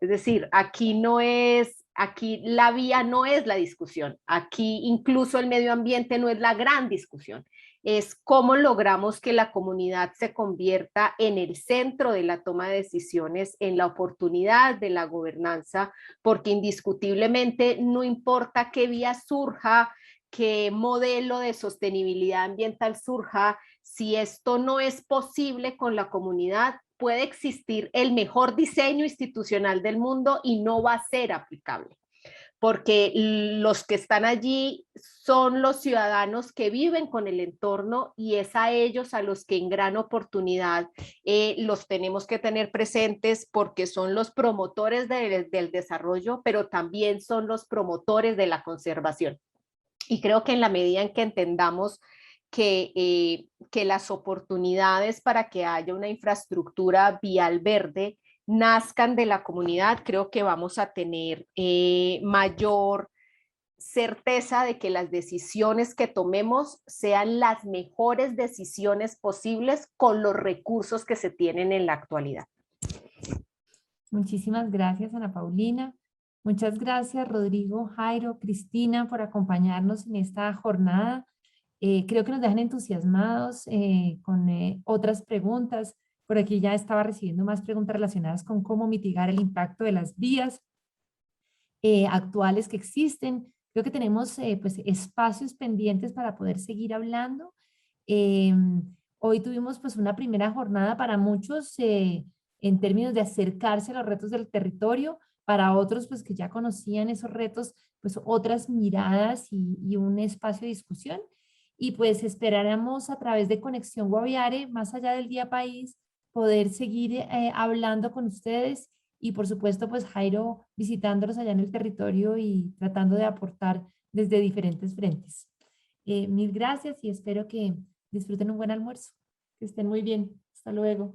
Es decir, aquí no es Aquí la vía no es la discusión, aquí incluso el medio ambiente no es la gran discusión, es cómo logramos que la comunidad se convierta en el centro de la toma de decisiones, en la oportunidad de la gobernanza, porque indiscutiblemente no importa qué vía surja, qué modelo de sostenibilidad ambiental surja, si esto no es posible con la comunidad, puede existir el mejor diseño institucional del mundo y no va a ser aplicable, porque los que están allí son los ciudadanos que viven con el entorno y es a ellos a los que en gran oportunidad los tenemos que tener presentes porque son los promotores del desarrollo, pero también son los promotores de la conservación. Y creo que en la medida en que entendamos que las oportunidades para que haya una infraestructura vial verde nazcan de la comunidad, creo que vamos a tener mayor certeza de que las decisiones que tomemos sean las mejores decisiones posibles con los recursos que se tienen en la actualidad. Muchísimas gracias, Ana Paulina. Muchas gracias, Rodrigo, Jairo, Cristina, por acompañarnos en esta jornada. Creo que nos dejan entusiasmados con otras preguntas. Por aquí ya estaba recibiendo más preguntas relacionadas con cómo mitigar el impacto de las vías actuales que existen. Creo que tenemos pues, espacios pendientes para poder seguir hablando. Hoy tuvimos pues, una primera jornada para muchos en términos de acercarse a los retos del territorio, para otros pues, que ya conocían esos retos, pues otras miradas y un espacio de discusión. Y pues esperáramos a través de Conexión Guaviare, más allá del Día País, poder seguir hablando con ustedes y por supuesto pues Jairo visitándolos allá en el territorio y tratando de aportar desde diferentes frentes. Mil gracias y espero que disfruten un buen almuerzo. Que estén muy bien. Hasta luego.